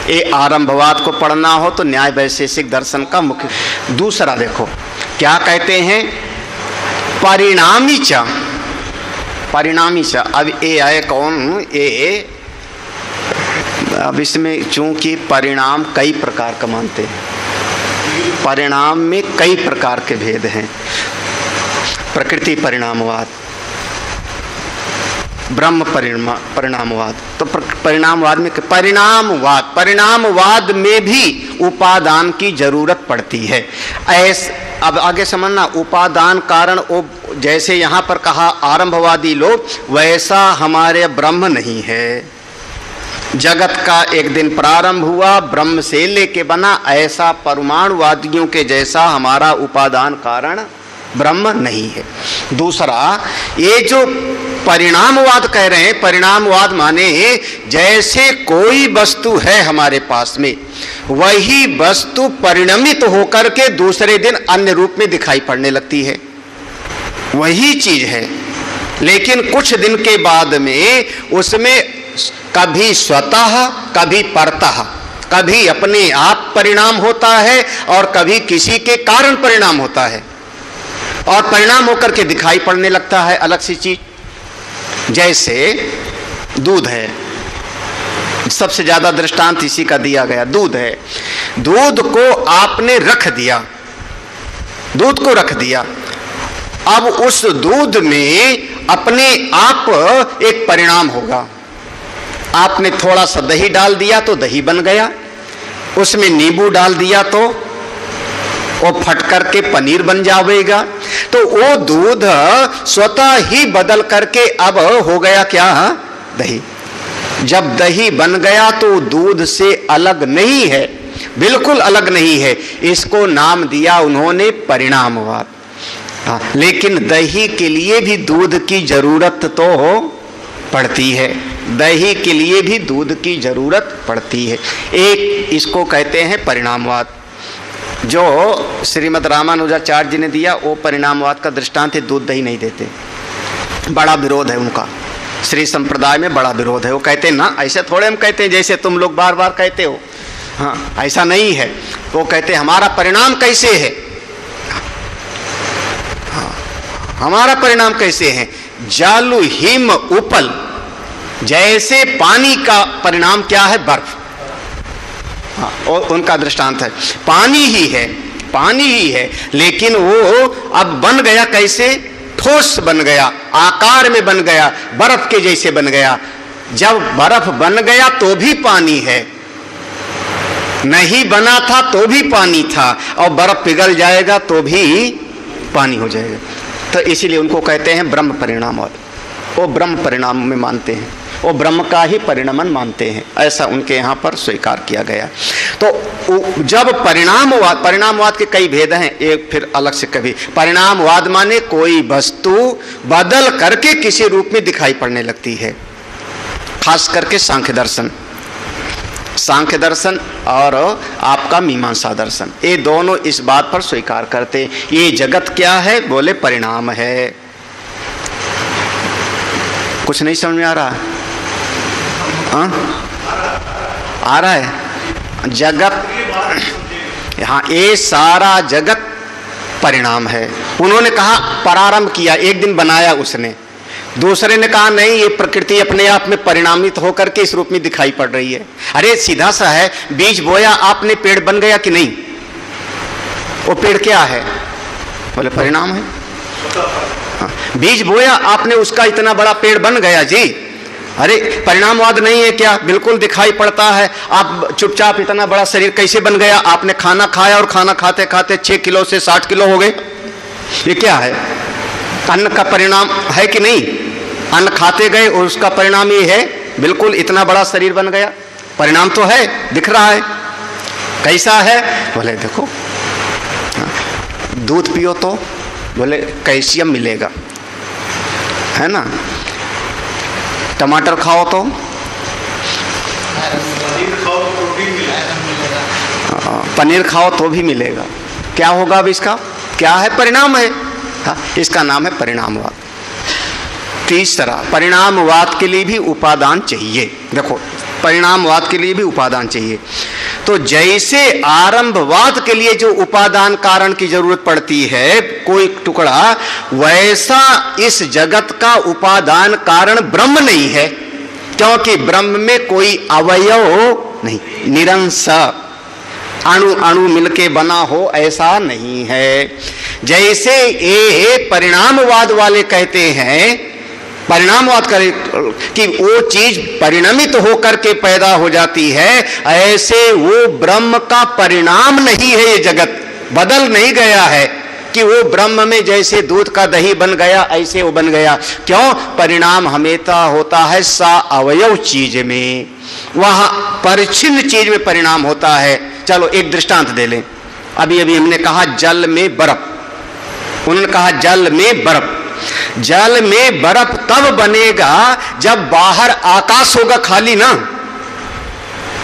Speaker 2: ये आरंभवाद को पढ़ना हो तो न्याय वैशेषिक दर्शन का मुख्य। दूसरा देखो क्या कहते हैं, परिणामी च। परिणामी च, अब ये आए कौन? ये अब इसमें चूंकि परिणाम कई प्रकार का मानते हैं, परिणाम में कई प्रकार के भेद हैं। प्रकृति परिणामवाद, ब्रह्म परिणामवाद। तो परिणामवाद में परिणामवाद में भी उपादान की जरूरत पड़ती है। अब आगे समझना, उपादान कारण वो जैसे यहाँ पर कहा आरंभवादी लोग, वैसा हमारे ब्रह्म नहीं है। जगत का एक दिन प्रारंभ हुआ, ब्रह्म से लेके बना, ऐसा परमाणुवादियों के जैसा हमारा उपादान कारण ब्रह्म नहीं है। दूसरा, ये जो परिणामवाद कह रहे हैं, परिणामवाद माने जैसे कोई वस्तु है हमारे पास में, वही वस्तु परिणमित होकर के दूसरे दिन अन्य रूप में दिखाई पड़ने लगती है। वही चीज है, लेकिन कुछ दिन के बाद में उसमें कभी स्वतः, कभी परतः, कभी अपने आप परिणाम होता है और कभी किसी के कारण परिणाम होता है, और परिणाम होकर के दिखाई पड़ने लगता है अलग सी चीज। जैसे दूध है, सबसे ज्यादा दृष्टांत इसी का दिया गया। दूध है, दूध को आपने रख दिया, दूध को रख दिया, अब उस दूध में अपने आप एक परिणाम होगा। आपने थोड़ा सा दही डाल दिया तो दही बन गया, उसमें नींबू डाल दिया तो वो फट करके पनीर बन जाएगा। तो वो दूध स्वतः ही बदल करके अब हो गया क्या? दही। जब दही बन गया तो दूध से अलग नहीं है, बिल्कुल अलग नहीं है। इसको नाम दिया उन्होंने परिणामवाद। लेकिन दही के लिए भी दूध की जरूरत तो पड़ती है, दही के लिए भी दूध की जरूरत पड़ती है। एक इसको कहते हैं परिणामवाद। जो श्रीमद् रामानुजाचार्य जी ने दिया वो परिणामवाद का दृष्टांत है, दूध दही नहीं देते। बड़ा विरोध है उनका, श्री संप्रदाय में बड़ा विरोध है। वो कहते हैं ना, ऐसे थोड़े हम कहते हैं जैसे तुम लोग बार बार कहते हो, हाँ ऐसा नहीं है। वो कहते हैं हमारा परिणाम कैसे है, हाँ, हमारा परिणाम कैसे है? जालु हिम उपल, जैसे पानी का परिणाम क्या है? बर्फ। हाँ, और उनका दृष्टांत है पानी ही है, पानी ही है, लेकिन वो अब बन गया कैसे? ठोस बन गया, आकार में बन गया, बर्फ के जैसे बन गया। जब बर्फ बन गया तो भी पानी है, नहीं बना था तो भी पानी था, और बर्फ पिघल जाएगा तो भी पानी हो जाएगा। तो इसीलिए उनको कहते हैं ब्रह्म परिणामवाद। वो ब्रह्म परिणाम में मानते हैं, वो ब्रह्म का ही परिणमन मानते हैं, ऐसा उनके यहाँ पर स्वीकार किया गया। तो जब परिणामवाद के कई भेद हैं, एक फिर अलग से कभी। परिणामवाद माने कोई वस्तु बदल करके किसी रूप में दिखाई पड़ने लगती है, खास करके सांख्य दर्शन और आपका मीमांसा दर्शन, ये दोनों इस बात पर स्वीकार करते। ये जगत क्या है? बोले परिणाम है। कुछ नहीं समझ में आ रहा? हाँ, आ रहा है। जगत, हाँ, ये सारा जगत परिणाम है। उन्होंने कहा प्रारंभ किया, एक दिन बनाया उसने। दूसरे ने कहा नहीं, ये प्रकृति अपने आप में परिणामित होकर के इस रूप में दिखाई पड़ रही है। अरे सीधा सा है, बीज बोया आपने, पेड़ बन गया कि नहीं? वो पेड़ क्या है? बोले परिणाम है। हाँ, बीज बोया आपने, उसका इतना बड़ा पेड़ बन गया जी। अरे परिणामवाद नहीं है क्या? बिल्कुल दिखाई पड़ता है। आप चुपचाप इतना बड़ा शरीर कैसे बन गया? आपने खाना खाया और खाना खाते खाते 6 किलो से 60 किलो हो गए। ये क्या है? अन्न का परिणाम है कि नहीं? अन्न खाते गए और उसका परिणाम ये है, बिल्कुल इतना बड़ा शरीर बन गया। परिणाम तो है, दिख रहा है। कैसा है? बोले देखो, दूध पियो तो बोले कैल्शियम मिलेगा, है ना। टमाटर खाओ तो पनीर खाओ तो भी मिलेगा। क्या होगा अब इसका? क्या है? परिणाम है। हाँ, इसका नाम है परिणामवाद। तीसरा, परिणामवाद के लिए भी उपादान चाहिए। देखो, परिणामवाद के लिए भी उपादान चाहिए। तो जैसे आरंभवाद के लिए जो उपादान कारण की जरूरत पड़ती है कोई टुकड़ा, वैसा इस जगत का उपादान कारण ब्रह्म नहीं है, क्योंकि ब्रह्म में कोई अवयव नहीं, निरंश अणु अणु मिलके बना हो ऐसा नहीं है। जैसे ये परिणामवाद वाले कहते हैं, परिणामवाद करे कि वो चीज परिणमित होकर के पैदा हो जाती है, ऐसे वो ब्रह्म का परिणाम नहीं है। ये जगत बदल नहीं गया है कि वो ब्रह्म में जैसे दूध का दही बन गया ऐसे वो बन गया। क्यों? परिणाम हमेशा होता है सा अवयव चीज में, वहां परिच्छिन्न चीज में परिणाम होता है। चलो एक दृष्टांत दे लें। अभी अभी हमने कहा जल में बर्फ, उन्होंने कहा जल में बर्फ। जल में बर्फ तब बनेगा जब बाहर आकाश होगा खाली ना,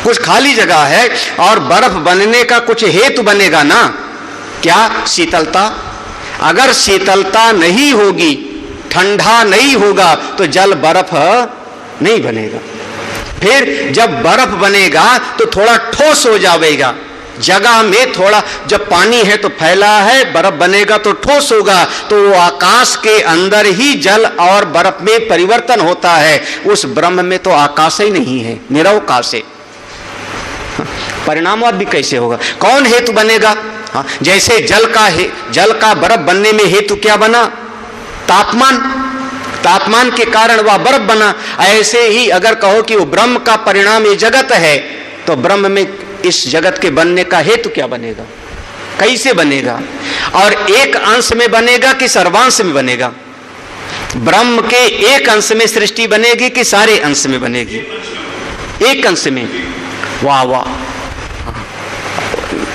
Speaker 2: कुछ खाली जगह है और बर्फ बनने का कुछ हेतु बनेगा ना। क्या? शीतलता। अगर शीतलता नहीं होगी, ठंडा नहीं होगा तो जल बर्फ नहीं बनेगा। फिर जब बर्फ बनेगा तो थोड़ा ठोस हो जाएगा, जगह में थोड़ा, जब पानी है तो फैला है, बर्फ बनेगा तो ठोस होगा। तो वो आकाश के अंदर ही जल और बर्फ में परिवर्तन होता है। उस ब्रह्म में तो आकाश ही नहीं है, निरवकाश है। परिणामवाद भी कैसे होगा? कौन हेतु बनेगा? हाँ, जैसे जल का बर्फ बनने में हेतु क्या बना? तापमान। तापमान के कारण वह बर्फ बना। ऐसे ही अगर कहो कि वो ब्रह्म का परिणाम ये जगत है, तो ब्रह्म में इस जगत के बनने का हेतु क्या बनेगा? कैसे बनेगा? और एक अंश में बनेगा कि सर्वांश में बनेगा? ब्रह्म के एक अंश में सृष्टि बनेगी कि सारे अंश में बनेगी? एक अंश में। वाह वाह,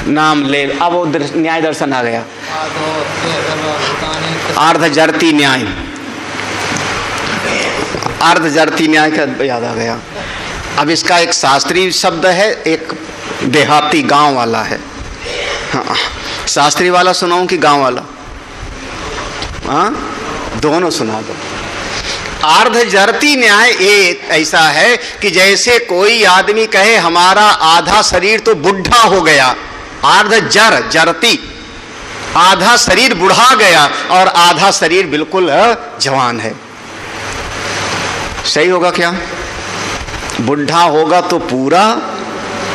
Speaker 2: नाम ले। अब वो न्याय दर्शन आ गया, अर्धजरती न्याय। अर्धजरती न्याय का याद आ गया। अब इसका एक शास्त्रीय शब्द है, एक देहाती गांव वाला है। हाँ, शास्त्रीय वाला सुनाऊं कि गांव वाला? हाँ, दोनों सुना दो। अर्धजरती न्याय ये ऐसा है कि जैसे कोई आदमी कहे हमारा आधा शरीर तो बुढ़ा हो गया, अर्धजरती, आधा शरीर बुढ़ा गया और आधा शरीर बिल्कुल जवान है। सही होगा क्या? बुढ़ा होगा तो पूरा,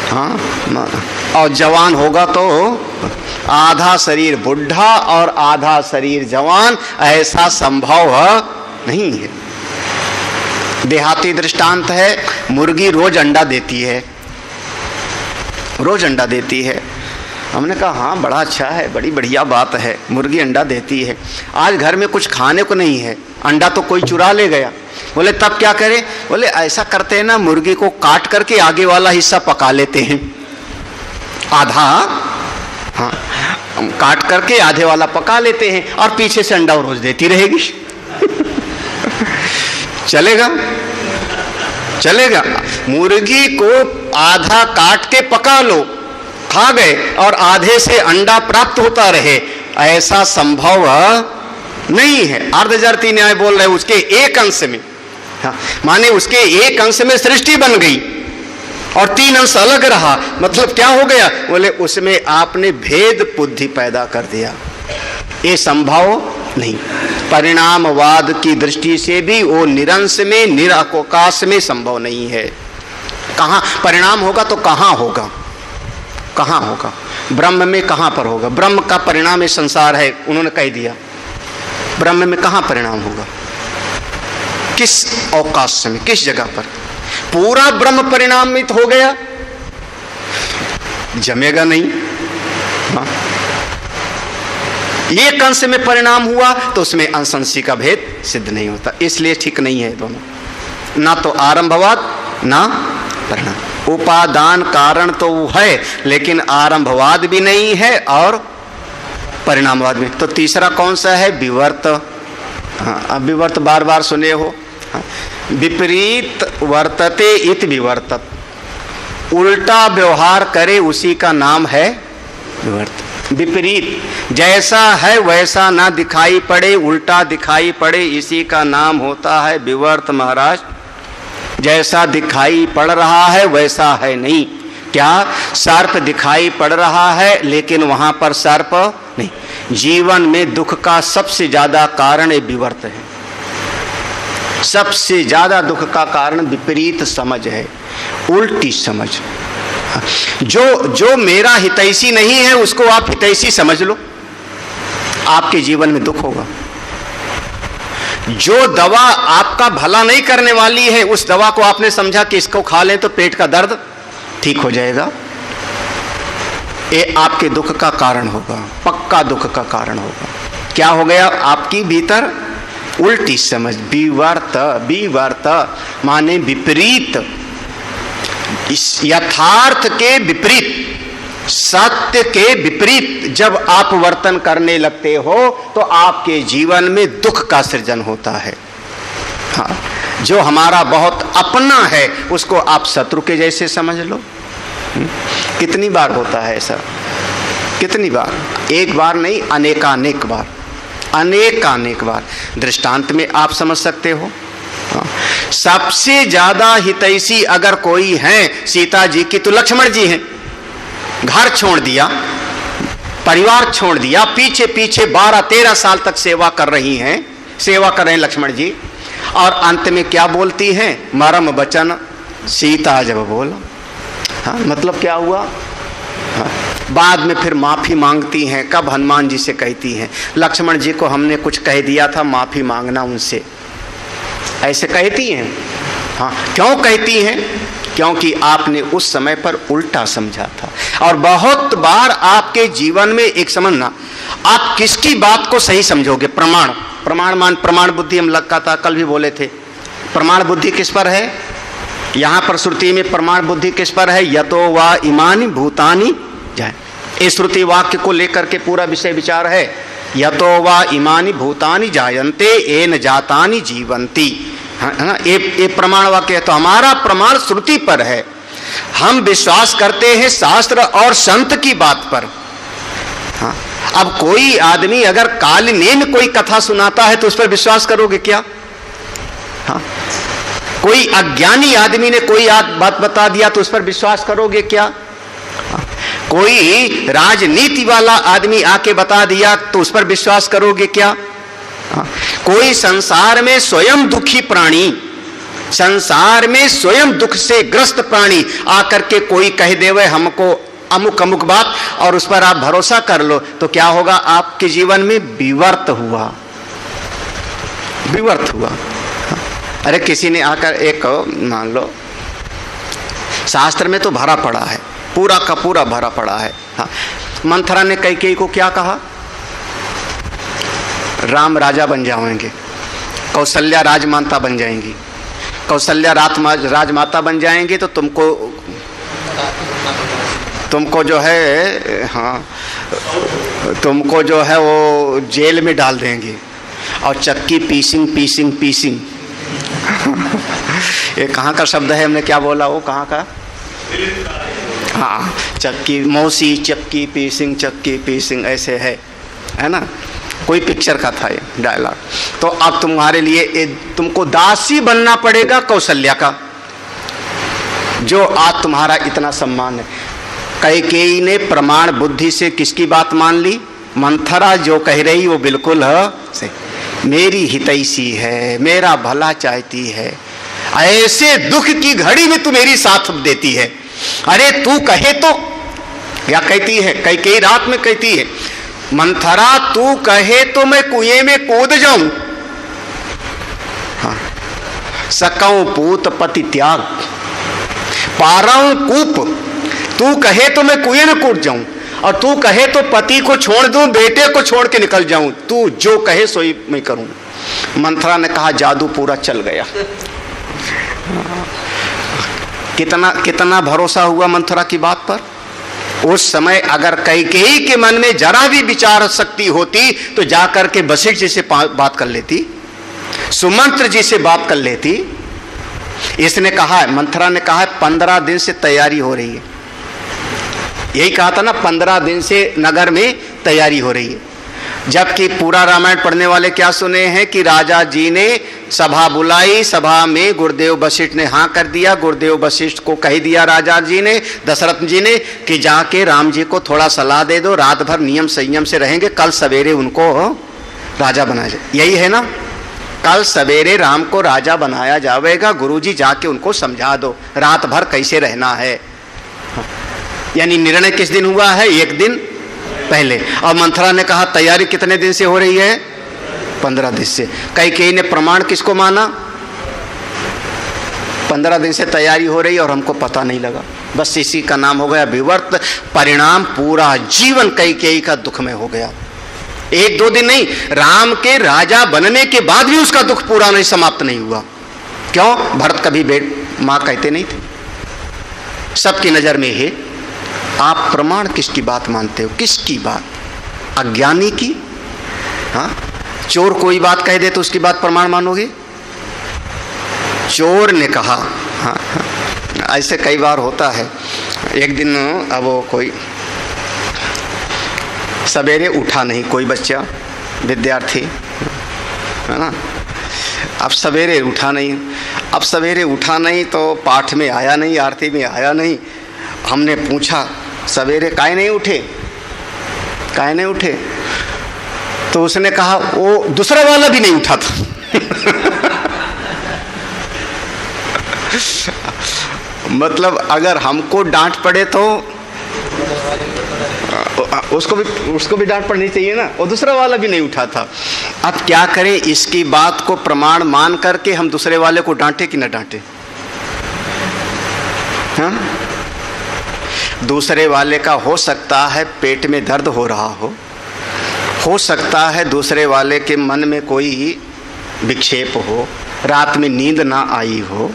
Speaker 2: हाँ, और जवान होगा तो आधा शरीर बुढ़ा और आधा शरीर जवान, ऐसा संभव नहीं है। देहाती दृष्टांत है, मुर्गी रोज अंडा देती है, रोज अंडा देती है। हमने कहा हाँ बड़ा अच्छा है, बड़ी बढ़िया बात है, मुर्गी अंडा देती है। आज घर में कुछ खाने को नहीं है, अंडा तो कोई चुरा ले गया। बोले तब क्या करें? बोले ऐसा करते हैं ना, मुर्गी को काट करके आगे वाला हिस्सा पका लेते हैं, आधा, हाँ, काट करके आधे वाला पका लेते हैं और पीछे से अंडा रोज देती रहेगी। चलेगा? चलेगा। मुर्गी को आधा काट के पका लो, खा गए, और आधे से अंडा प्राप्त होता रहे, ऐसा संभव नहीं है। अर्धजरती न्याय बोल रहे उसके एक अंश में, हाँ, माने उसके एक अंश में सृष्टि बन गई और 3 अंश अलग रहा, मतलब क्या हो गया? बोले उसमें आपने भेद बुद्धि पैदा कर दिया। ये संभव नहीं। परिणामवाद की दृष्टि से भी वो निरंश में, निराकाश में संभव नहीं है। कहाँ परिणाम होगा तो कहाँ होगा? कहाँ होगा? ब्रह्म में कहाँ पर होगा? ब्रह्म का परिणाम ये संसार है, उन्होंने कह दिया। ब्रह्म में कहाँ परिणाम होगा? किस अवकाश में, किस जगह पर? पूरा ब्रह्म परिणामित हो गया, जमेगा नहीं। हाँ? एक अंश में परिणाम हुआ तो उसमें अंश का भेद सिद्ध नहीं होता, इसलिए ठीक नहीं है दोनों, ना तो आरंभवाद ना परिणाम। उपादान कारण तो वो है, लेकिन आरंभवाद भी नहीं है और परिणामवाद भी। तो तीसरा कौन सा है? विवर्त। हाँ, अब विवर्त बार बार सुने हो। हाँ, विपरीत वर्तते इत विवर्तत, उल्टा व्यवहार करे उसी का नाम है विवर्त। विपरीत, जैसा है वैसा ना दिखाई पड़े, उल्टा दिखाई पड़े, इसी का नाम होता है विवर्त महाराज। जैसा दिखाई पड़ रहा है वैसा है नहीं। क्या? सर्प दिखाई पड़ रहा है लेकिन वहां पर सर्प नहीं। जीवन में दुख का सबसे ज्यादा कारण विवर्त है। सबसे ज्यादा दुख का कारण विपरीत समझ है, उल्टी समझ। जो मेरा हितैषी नहीं है उसको आप हितैषी समझ लो, आपके जीवन में दुख होगा। जो दवा आपका भला नहीं करने वाली है उस दवा को आपने समझा कि इसको खा लें तो पेट का दर्द ठीक हो जाएगा, ये आपके दुख का कारण होगा, पक्का दुख का कारण होगा। क्या हो गया? आपकी भीतर उल्टी समझ, विवर्त। विवर्त माने विपरीत, इस यथार्थ के विपरीत, सत्य के विपरीत जब आप वर्तन करने लगते हो तो आपके जीवन में दुख का सृजन होता है। हाँ, जो हमारा बहुत अपना है उसको आप शत्रु के जैसे समझ लो। कितनी बार होता है ऐसा? कितनी बार? एक बार नहीं, अनेकानेक बार, अनेकानेक बार। दृष्टांत में आप समझ सकते हो। सबसे ज्यादा हितैषी अगर कोई है सीता जी की तो लक्ष्मण जी हैं। घर छोड़ दिया, परिवार छोड़ दिया, पीछे पीछे 12-13 साल तक सेवा कर रही हैं, सेवा कर रहे हैं लक्ष्मण जी, और अंत में क्या बोलती हैं? मरम वचन सीता जब बोला। हाँ, मतलब क्या हुआ? हाँ, बाद में फिर माफी मांगती हैं। कब? हनुमान जी से कहती हैं, लक्ष्मण जी को हमने कुछ कह दिया था, माफी मांगना उनसे, ऐसे कहती हैं। हाँ, क्यों कहती हैं? क्योंकि आपने उस समय पर उल्टा समझा था। और बहुत बार आपके जीवन में एक समझना, आप किसकी बात को सही समझोगे? प्रमाण, प्रमाण बुद्धि हम लगता था, कल भी बोले थे। प्रमाण बुद्धि किस पर है? यहाँ पर श्रुति में प्रमाण बुद्धि किस पर है? यतो वा इमानि भूतानि जाए, इस श्रुति वाक्य को लेकर के पूरा विषय विचार है। यतो वा इमानि भूतानि जायन्ते येन जातानि जीवन्ति, है ना? ये प्रमाण वाक्य है। तो हमारा प्रमाण श्रुति पर है, हम विश्वास करते हैं शास्त्र और संत की बात पर। हाँ, अब कोई आदमी अगर कालीनेन कोई कथा सुनाता है तो उस पर विश्वास करोगे क्या? हाँ, कोई अज्ञानी आदमी ने कोई बात बता दिया तो उस पर विश्वास करोगे क्या? हाँ, कोई राजनीति वाला आदमी आके बता दिया तो उस पर विश्वास करोगे क्या? कोई संसार में स्वयं दुखी प्राणी, संसार में स्वयं दुख से ग्रस्त प्राणी आकर के कोई कह देवे हमको अमुक अमुक बात और उस पर आप भरोसा कर लो, तो क्या होगा? आपके जीवन में विवर्त हुआ, विवर्त हुआ। अरे किसी ने आकर एक, मान लो शास्त्र में तो भरा पड़ा है, पूरा का पूरा भरा पड़ा है। हाँ, मंथरा ने कैकेयी को क्या कहा? राम राजा बन जाएंगे, कौशल्या राजमाता बन जाएंगी, कौशल्या राजमाता बन जाएंगी तो तुमको जो है, हाँ, तुमको जो है वो जेल में डाल देंगे और चक्की पीसिंग ये कहाँ का शब्द है? हमने क्या बोला? वो कहाँ का? हाँ, चक्की, मौसी चक्की पीसिंग ऐसे है ना? कोई पिक्चर का था ये डायलॉग। तो अब तुम्हारे लिए तुमको दासी बनना पड़ेगा कौशल्या का, जो आज तुम्हारा इतना सम्मान है। कैकेयी ने प्रमाण बुद्धि से किसकी बात मान ली? मंथरा जो कह रही वो बिल्कुल है, मेरी हितैषी है, मेरा भला चाहती है, ऐसे दुख की घड़ी में तू मेरी साथ देती है। अरे तू कहे तो, क्या कहती है कैकेयी? रात में कहती है, मंथरा तू कहे तो मैं कुएं में कूद जाऊं, हाँ। सकऊं पूत पति त्याग, पाराऊं कूप, तू कहे तो मैं कुएं में कूद जाऊं, और तू कहे तो पति को छोड़ दूं, बेटे को छोड़ के निकल जाऊं, तू जो कहे सो ही मैं करूं। मंथरा ने कहा जादू पूरा चल गया। कितना कितना भरोसा हुआ मंथरा की बात पर। उस समय अगर कैकेयी के मन में जरा भी विचार शक्ति होती तो जाकर के वशिष्ठ जी से बात कर लेती, सुमंत्र जी से बात कर लेती। इसने कहा, मंथरा ने कहा 15 दिन से तैयारी हो रही है, यही कहा था ना, 15 दिन से नगर में तैयारी हो रही है। जबकि पूरा रामायण पढ़ने वाले क्या सुने हैं कि राजा जी ने सभा बुलाई, सभा में गुरुदेव वशिष्ठ ने हाँ कर दिया। गुरुदेव वशिष्ठ को कह दिया राजा जी ने, दशरथ जी ने, कि जाके राम जी को थोड़ा सलाह दे दो, रात भर नियम संयम से रहेंगे, कल सवेरे उनको राजा बनाया जाए। यही है ना, कल सवेरे राम को राजा बनाया जाएगा, गुरुजी जाके उनको समझा दो रात भर कैसे रहना है। यानी निर्णय किस दिन हुआ है? एक दिन पहले। और मंथरा ने कहा तैयारी कितने दिन से हो रही है? 15 दिन से। कैकेयी ने प्रमाण किसको माना? 15 दिन से तैयारी हो रही और हमको पता नहीं लगा। बस इसी का नाम हो गया विवर्त। परिणाम पूरा जीवन कैकेयी का दुख में हो गया। 1-2 दिन नहीं, राम के राजा बनने के बाद भी उसका दुख पूरा नहीं, समाप्त नहीं हुआ। क्यों? भरत कभी मां कहते नहीं थे। सबकी नजर में है, आप प्रमाण किसकी बात मानते हो? किसकी बात? अज्ञानी की? हाँ, चोर कोई बात कह दे तो उसकी बात प्रमाण मानोगे? चोर ने कहा, हाँ, ऐसे कई बार होता है। एक दिन अब वो कोई सवेरे उठा नहीं, कोई बच्चा विद्यार्थी है ना, अब सवेरे उठा नहीं। अब सवेरे उठा नहीं तो पाठ में आया नहीं, आरती में आया नहीं। हमने पूछा सवेरे काहे नहीं उठे, काहे नहीं उठे? तो उसने कहा वो दूसरा वाला भी नहीं उठा था। मतलब अगर हमको डांट पड़े तो उसको भी डांट पड़नी चाहिए ना, वो दूसरा वाला भी नहीं उठा था। अब क्या करें? इसकी बात को प्रमाण मान करके हम दूसरे वाले को डांटे कि न डांटे? हाँ? दूसरे वाले का हो सकता है पेट में दर्द हो रहा हो सकता है दूसरे वाले के मन में कोई विक्षेप हो, रात में नींद ना आई हो,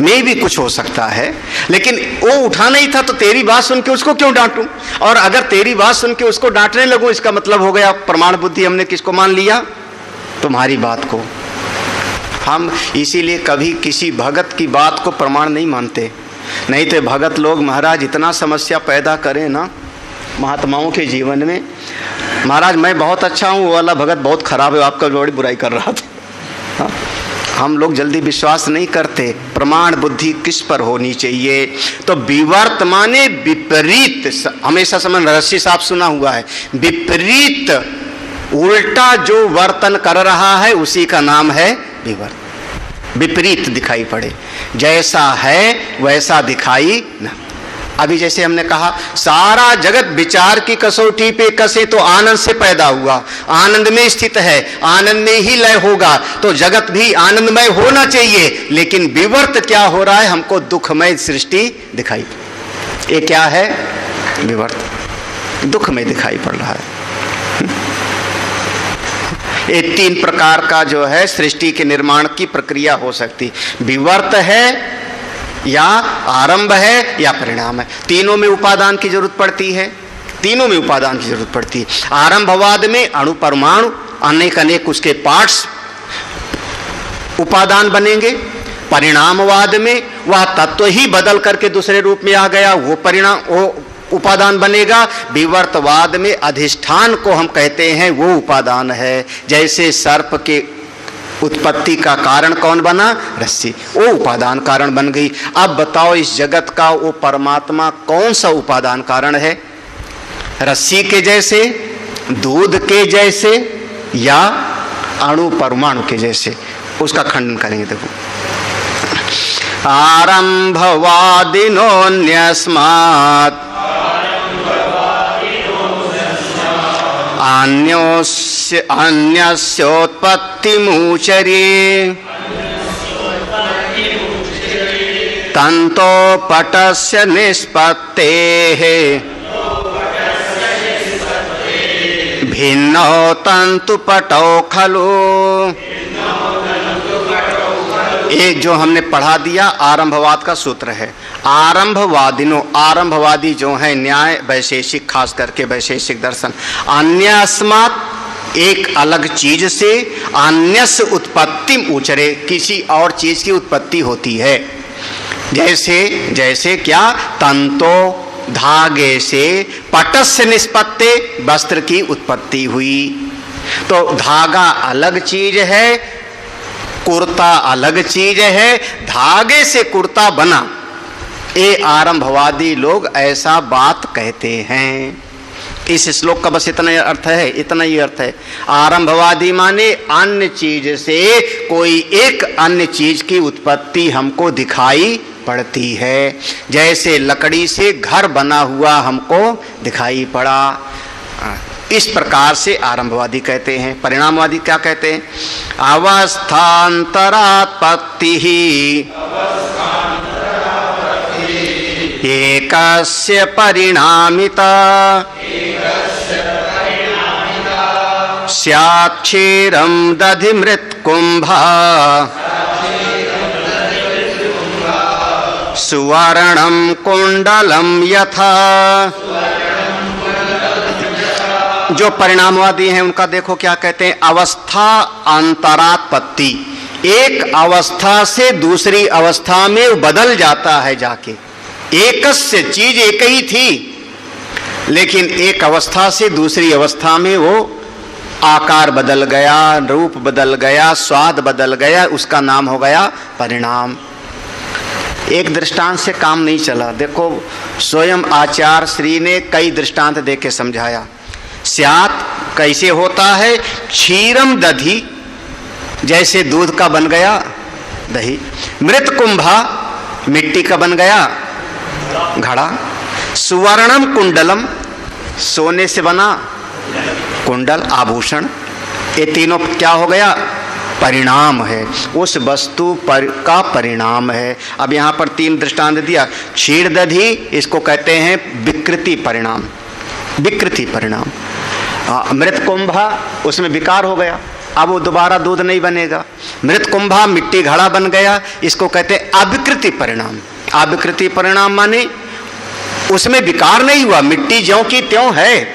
Speaker 2: में भी कुछ हो सकता है। लेकिन वो उठा नहीं था तो तेरी बात सुन के उसको क्यों डांटूं? और अगर तेरी बात सुन के उसको डांटने लगूं, इसका मतलब हो गया प्रमाण बुद्धि हमने किसको मान लिया? तुम्हारी बात को। हम इसीलिए कभी किसी भगत की बात को प्रमाण नहीं मानते। नहीं तो भगत लोग महाराज इतना समस्या पैदा करें ना महात्माओं के जीवन में। महाराज मैं बहुत अच्छा हूँ, वो वाला भगत बहुत खराब है, आपका बड़ी बुराई कर रहा था। हाँ? हम लोग जल्दी विश्वास नहीं करते। प्रमाण बुद्धि किस पर होनी चाहिए? तो विवर्त माने विपरीत। हमेशा समझ, रस्सी साहब सुना हुआ है, विपरीत, उल्टा जो वर्तन कर रहा है उसी का नाम है विवर्त। विपरीत दिखाई पड़े, जैसा है वैसा दिखाई न। अभी जैसे हमने कहा सारा जगत विचार की कसौटी पे कसे तो आनंद से पैदा हुआ, आनंद में स्थित है, आनंद में ही लय होगा, तो जगत भी आनंदमय होना चाहिए। लेकिन विवर्त क्या हो रहा है? हमको दुखमय सृष्टि दिखाई। ये क्या है? विवर्त, दुखमय दिखाई पड़ रहा है। ये 3 प्रकार का जो है सृष्टि के निर्माण की प्रक्रिया हो सकती। विवर्त है या आरंभ है या परिणाम है। तीनों में उपादान की जरूरत पड़ती है, तीनों में उपादान की जरूरत पड़ती है। आरंभवाद में अणु परमाणु अनेक अनेक उसके पार्ट्स उपादान बनेंगे। परिणामवाद में वह तत्व ही बदल करके दूसरे रूप में आ गया, वो परिणाम, वो उपादान बनेगा। विवर्तवाद में अधिष्ठान को हम कहते हैं, वो उपादान है। जैसे सर्प के उत्पत्ति का कारण कौन बना? रस्सी, वो उपादान कारण बन गई। अब बताओ इस जगत का वो परमात्मा कौन सा उपादान कारण है? रस्सी के जैसे, दूध के जैसे, या अणु परमाणु के जैसे? उसका खंडन करेंगे। देखो, आरंभवादिनोऽन्यस्मात् अन्यस्योत्पत्तिमुचरे तन्तोपटस्य निष्पत्तेः भिन्नो तन्तुपटौ खलु। ये जो हमने पढ़ा दिया आरंभवाद का सूत्र है। आरंभवादिनो, आरंभवादी जो है न्याय वैशेषिक, खास करके वैशेषिक दर्शन, अन्यस्मात् एक अलग चीज से, अन्यस्य उत्पत्ति उचरे, किसी और चीज की उत्पत्ति होती है। जैसे क्या? तंतो, धागे से, पटस्य निष्पत्ते, वस्त्र की उत्पत्ति हुई। तो धागा अलग चीज है, कुर्ता अलग चीज है, धागे से कुर्ता बना। ये आरंभवादी लोग ऐसा बात कहते हैं। इस श्लोक का बस इतना अर्थ है, इतना ही अर्थ है। आरंभवादी माने अन्य चीज से कोई एक अन्य चीज की उत्पत्ति हमको दिखाई पड़ती है। जैसे लकड़ी से घर बना हुआ हमको दिखाई पड़ा, इस प्रकार से आरंभवादी कहते हैं। परिणामवादी क्या कहते हैं? अवस्थान्तरात्पत्ति एकस्य परिणामिता स्यात् क्षीरं दधि मृत्कुंभा सुवर्णं कुंडलं यथा। जो परिणामवादी हैं उनका देखो क्या कहते हैं? अवस्था अंतरात्पत्ति, एक अवस्था से दूसरी अवस्था में बदल जाता है जाके। एकस्य चीज एक ही थी, लेकिन एक अवस्था से दूसरी अवस्था में वो आकार बदल गया, रूप बदल गया, स्वाद बदल गया, उसका नाम हो गया परिणाम। एक दृष्टांत से काम नहीं चला। देखो, स्वयं आचार्य श्री ने कई दृष्टांत दे के समझाया। स्यात् कैसे होता है? क्षीरम दधि, जैसे दूध का बन गया दही। मृत्कुंभा, मिट्टी का बन गया घड़ा। सुवर्णम कुंडलम, सोने से बना कुंडल, आभूषण। ये तीनों क्या हो गया? परिणाम है, उस वस्तु पर का परिणाम है। अब यहाँ पर तीन दृष्टांत दिया। क्षीर दधि, इसको कहते हैं विकृति परिणाम, विकृति परिणाम। मृतकुंभा, उसमें विकार हो गया, अब वो दोबारा दूध नहीं बनेगा। मृतकुंभा, मिट्टी घड़ा बन गया, इसको कहते हैं अविकृति परिणाम। अविकृति परिणाम माने उसमें विकार नहीं हुआ, मिट्टी ज्यों की त्यों है।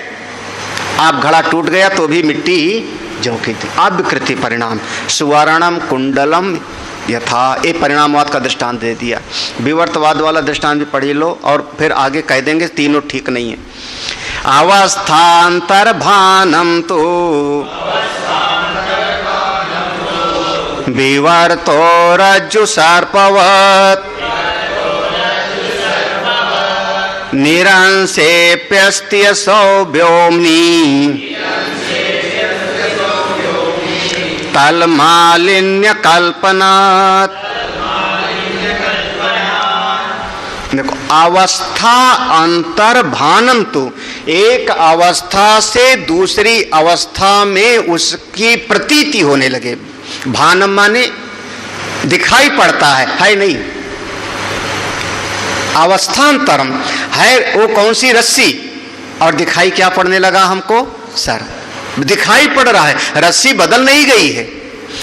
Speaker 2: आप घड़ा टूट गया तो भी मिट्टी ज्यों की थी, अविकृति परिणाम। सुवर्णम कुंडलम यथा, ये परिणामवाद का दृष्टांत दे दिया। विवर्तवाद वाला दृष्टांत भी पढ़ी लो और फिर आगे कह देंगे तीनों ठीक नहीं है। अवस्थांतर भानम तो विवर्तो रज्जु सर्पवत् निरंसेप्यस्त्यसौ व्योम्नि तलमालिन्य कल्पनात्। देखो, अवस्था अंतर्भानम तो, एक अवस्था से दूसरी अवस्था में उसकी प्रतीति होने लगे। भानम माने दिखाई पड़ता है नहीं। अवस्थांतरम है वो कौन सी? रस्सी, और दिखाई क्या पड़ने लगा हमको? सर। दिखाई पड़ रहा है, रस्सी बदल नहीं गई है,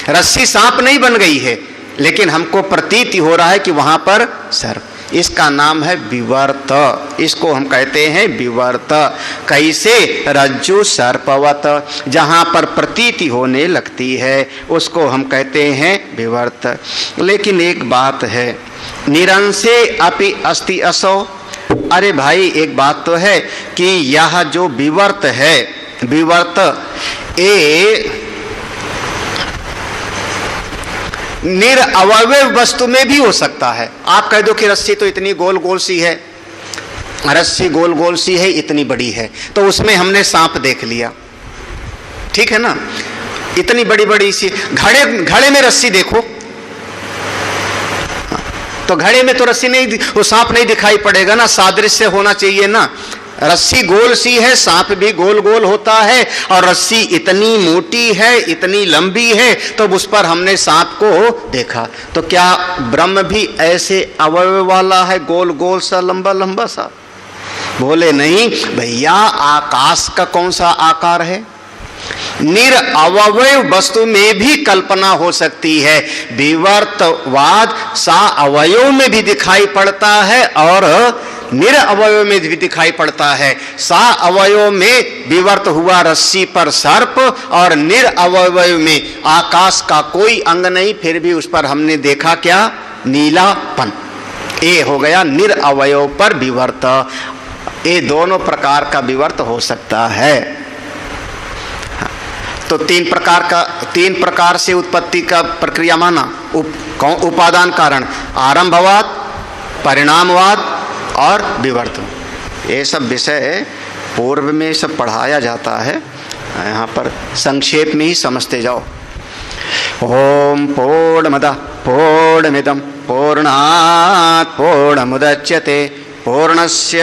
Speaker 2: रस्सी सांप नहीं बन गई है, लेकिन हमको प्रतीति हो रहा है कि वहां पर सर्प। इसका नाम है विवर्त, इसको हम कहते हैं विवर्त। कैसे? रज्जु सर्पवत, जहां पर प्रतीति होने लगती है उसको हम कहते हैं विवर्त। लेकिन एक बात है, निरंसे अपि अस्ति असौ, अरे भाई एक बात तो है कि यह जो विवर्त है, विवर्त ये निरअवयव वस्तु में भी हो सकता है। आप कह दो कि रस्सी तो इतनी गोल गोल सी है, रस्सी गोल गोल सी है, इतनी बड़ी है, तो उसमें हमने सांप देख लिया, ठीक है ना, इतनी बड़ी बड़ी सी। घड़े में रस्सी देखो तो घड़े में तो रस्सी नहीं, वो सांप नहीं दिखाई पड़ेगा ना, सादृश्य होना चाहिए ना। रस्सी गोल सी है, सांप भी गोल गोल होता है, और रस्सी इतनी मोटी है, इतनी लंबी है, तो उस पर हमने सांप को देखा। तो क्या ब्रह्म भी ऐसे अवयव वाला है, गोल गोल सा, लंबा लंबा सा? बोले नहीं भैया, आकाश का कौन सा आकार है? निरअवयव वस्तु में भी कल्पना हो सकती है। विवर्तवाद सा अवयव में भी दिखाई पड़ता है और निरअवयव में भी दिखाई पड़ता है। सा अवयव में विवर्त हुआ रस्सी पर सर्प, और निरअवयव में आकाश का कोई अंग नहीं, फिर भी उस पर हमने देखा क्या? नीलापन। ये हो गया निरअवयव पर विवर्त। ये दोनों प्रकार का विवर्त हो सकता है। तो तीन प्रकार से उत्पत्ति का प्रक्रिया माना। उपादान कारण, आरंभवाद, परिणामवाद और विवर्त। ये सब विषय पूर्व में सब पढ़ाया जाता है, यहाँ पर संक्षेप में ही समझते जाओ। ओम पूर्णमदः पूर्णमिदं पूर्णात् पूर्णमुदच्यते पूर्णस्य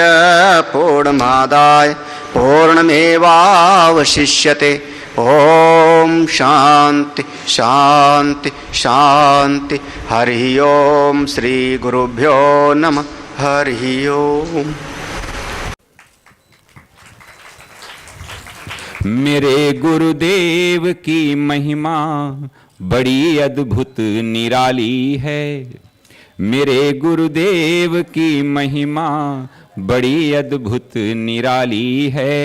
Speaker 2: पूर्णमादाय पूर्णमेवावशिष्यते। ओम शांति शांति शांति। हरि ओम। श्री गुरुभ्यो नमः। हरि ओम।
Speaker 1: मेरे गुरुदेव की महिमा बड़ी अद्भुत निराली है। मेरे गुरुदेव की महिमा बड़ी अद्भुत निराली है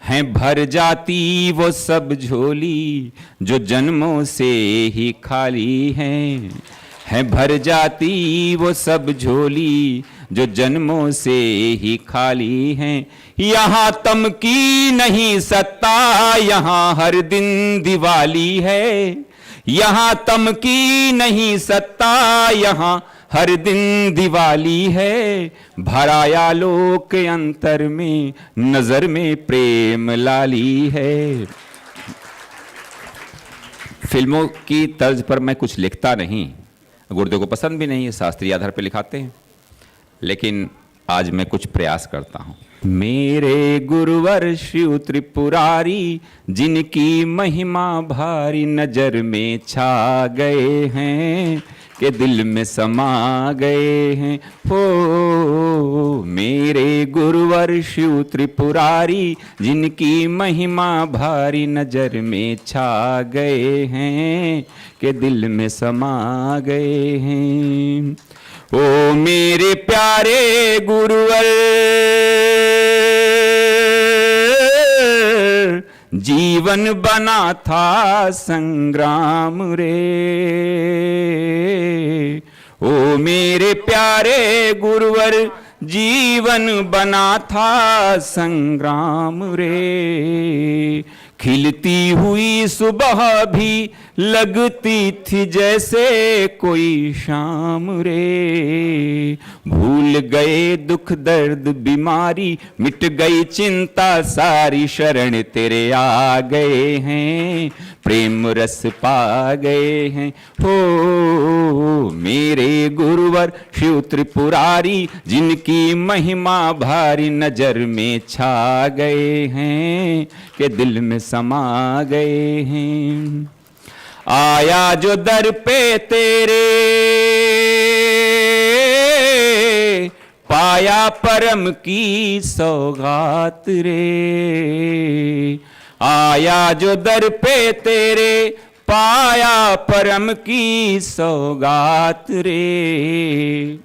Speaker 1: भर जाती वो सब झोली जो जन्मों से ही खाली है भर जाती वो सब झोली जो जन्मों से ही खाली हैं। यहाँ तम की नहीं सत्ता, यहाँ हर दिन दिवाली है। यहाँ तम की नहीं सत्ता, यहाँ हर दिन दिवाली है। भराया लोक अंतर में, नजर में प्रेम लाली है। फिल्मों की तर्ज पर मैं कुछ लिखता नहीं, गुरुदेव को पसंद भी नहीं है, शास्त्रीय आधार पर लिखाते हैं, लेकिन आज मैं कुछ प्रयास करता हूं। मेरे गुरुवर शिव त्रिपुरारी, जिनकी महिमा भारी नजर में छा गए हैं, के दिल में समा गए हैं। हो मेरे गुरुवर शिव त्रिपुरारी, जिनकी महिमा भारी नजर में छा गए हैं, के दिल में समा गए हैं। ओ मेरे प्यारे गुरुवर, जीवन बना था संग्राम रे। ओ मेरे प्यारे गुरुवर, जीवन बना था संग्राम रे। खिलती हुई सुबह भी लगती थी जैसे कोई शाम रे। भूल गए दुख दर्द बीमारी, मिट गई चिंता सारी, शरण तेरे आ गए हैं, प्रेम रस पा गए हैं। हो मेरे गुरुवर शिव त्रिपुरारी, जिनकी महिमा भारी नजर में छा गए हैं, के दिल में समा गए हैं। आया जो दर पे तेरे, पाया परम की सौगात रे। आया जो दर पे तेरे, पाया परम की सौगात रे।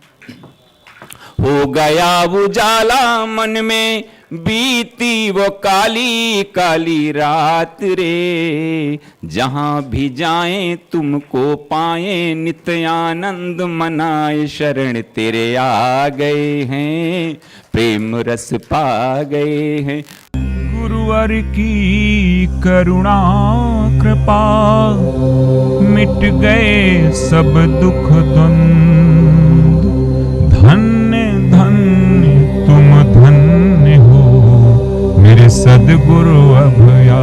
Speaker 1: हो गया उजाला मन में, बीती वो काली काली रात रे, जहां भी जाएं तुमको पाएं, नित्य आनंद मनाए, शरण तेरे आ गए हैं, प्रेम रस पा गए हैं।
Speaker 3: गुरुवर की करुणा कृपा, मिट गए सब दुख द्वंद, धन्य धन्य तुम धन्य हो मेरे सद्गुरु अभया।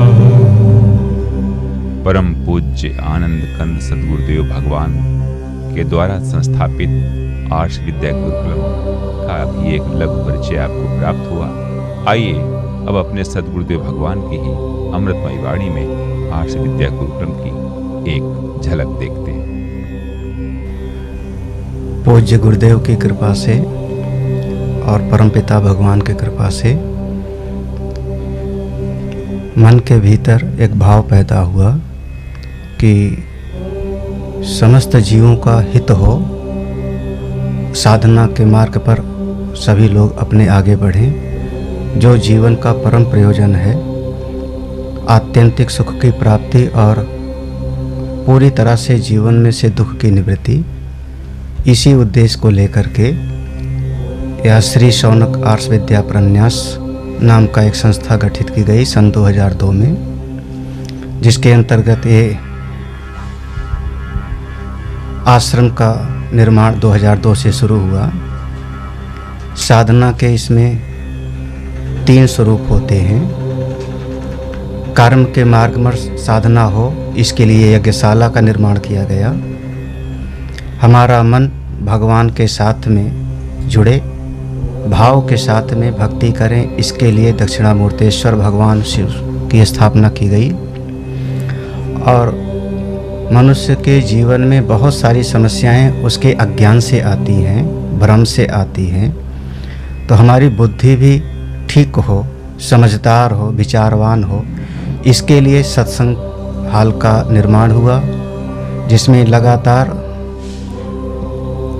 Speaker 1: परम पूज्य आनंद कंद सद्गुरुदेव भगवान के द्वारा संस्थापित आर्ष विद्या गुरुकुलम का भी एक लघु परिचय आपको प्राप्त हुआ। आइए अब अपने सद्गुरुदेव भगवान की ही अमृतमयी वाणी में आर्ष विद्या गुरुकुलम की एक झलक देखते हैं।
Speaker 4: पूज्य गुरुदेव की कृपा से और परमपिता भगवान की कृपा से मन के भीतर एक भाव पैदा हुआ कि समस्त जीवों का हित हो, साधना के मार्ग पर सभी लोग अपने आगे बढ़ें। जो जीवन का परम प्रयोजन है, आत्यंतिक सुख की प्राप्ति और पूरी तरह से जीवन में से दुख की निवृत्ति, इसी उद्देश्य को लेकर के यह श्री शौनक आर्ष विद्या प्रन्यास नाम का एक संस्था गठित की गई सन 2002 में, जिसके अंतर्गत ये आश्रम का निर्माण 2002 से शुरू हुआ। साधना के इसमें 3 स्वरूप होते हैं। कर्म के मार्ग में साधना हो, इसके लिए यज्ञशाला का निर्माण किया गया। हमारा मन भगवान के साथ में जुड़े, भाव के साथ में भक्ति करें, इसके लिए दक्षिणामूर्तेश्वर भगवान शिव की स्थापना की गई। और मनुष्य के जीवन में बहुत सारी समस्याएं उसके अज्ञान से आती हैं, भ्रम से आती हैं। तो हमारी बुद्धि भी ठीक हो, समझदार हो, विचारवान हो, इसके लिए सत्संग हाल का निर्माण हुआ, जिसमें लगातार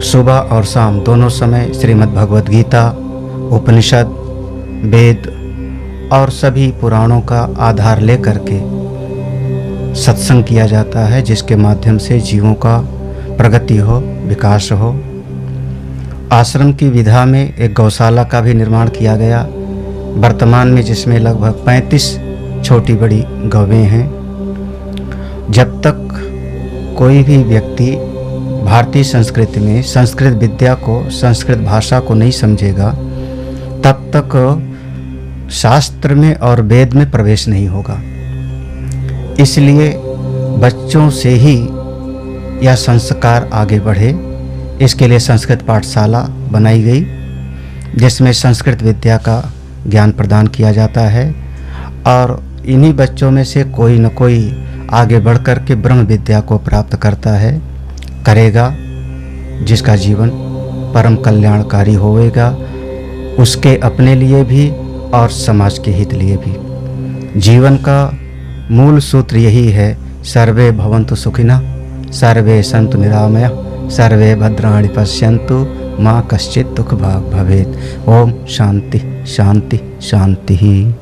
Speaker 4: सुबह और शाम दोनों समय श्रीमद् भगवद गीता, उपनिषद, वेद और सभी पुराणों का आधार लेकर के सत्संग किया जाता है, जिसके माध्यम से जीवों का प्रगति हो, विकास हो। आश्रम की विधा में एक गौशाला का भी निर्माण किया गया वर्तमान में, जिसमें लगभग 35 छोटी बड़ी गौवें हैं। जब तक कोई भी व्यक्ति भारतीय संस्कृति में संस्कृत विद्या को, संस्कृत भाषा को नहीं समझेगा, तब तक शास्त्र में और वेद में प्रवेश नहीं होगा। इसलिए बच्चों से ही यह संस्कार आगे बढ़े, इसके लिए संस्कृत पाठशाला बनाई गई, जिसमें संस्कृत विद्या का ज्ञान प्रदान किया जाता है। और इन्हीं बच्चों में से कोई न कोई आगे बढ़ कर के ब्रह्म विद्या को प्राप्त करता है, करेगा, जिसका जीवन परम कल्याणकारी होएगा, उसके अपने लिए भी और समाज के हित लिए भी। जीवन का मूल सूत्र यही है, सर्वे भवन्तु सुखिनः, सर्वे सन्तु निरामयः, सर्वे भद्राणि पश्यन्तु, मा कश्चित् दुःखभाग् भवेत्। ओम शांति शांति शांति।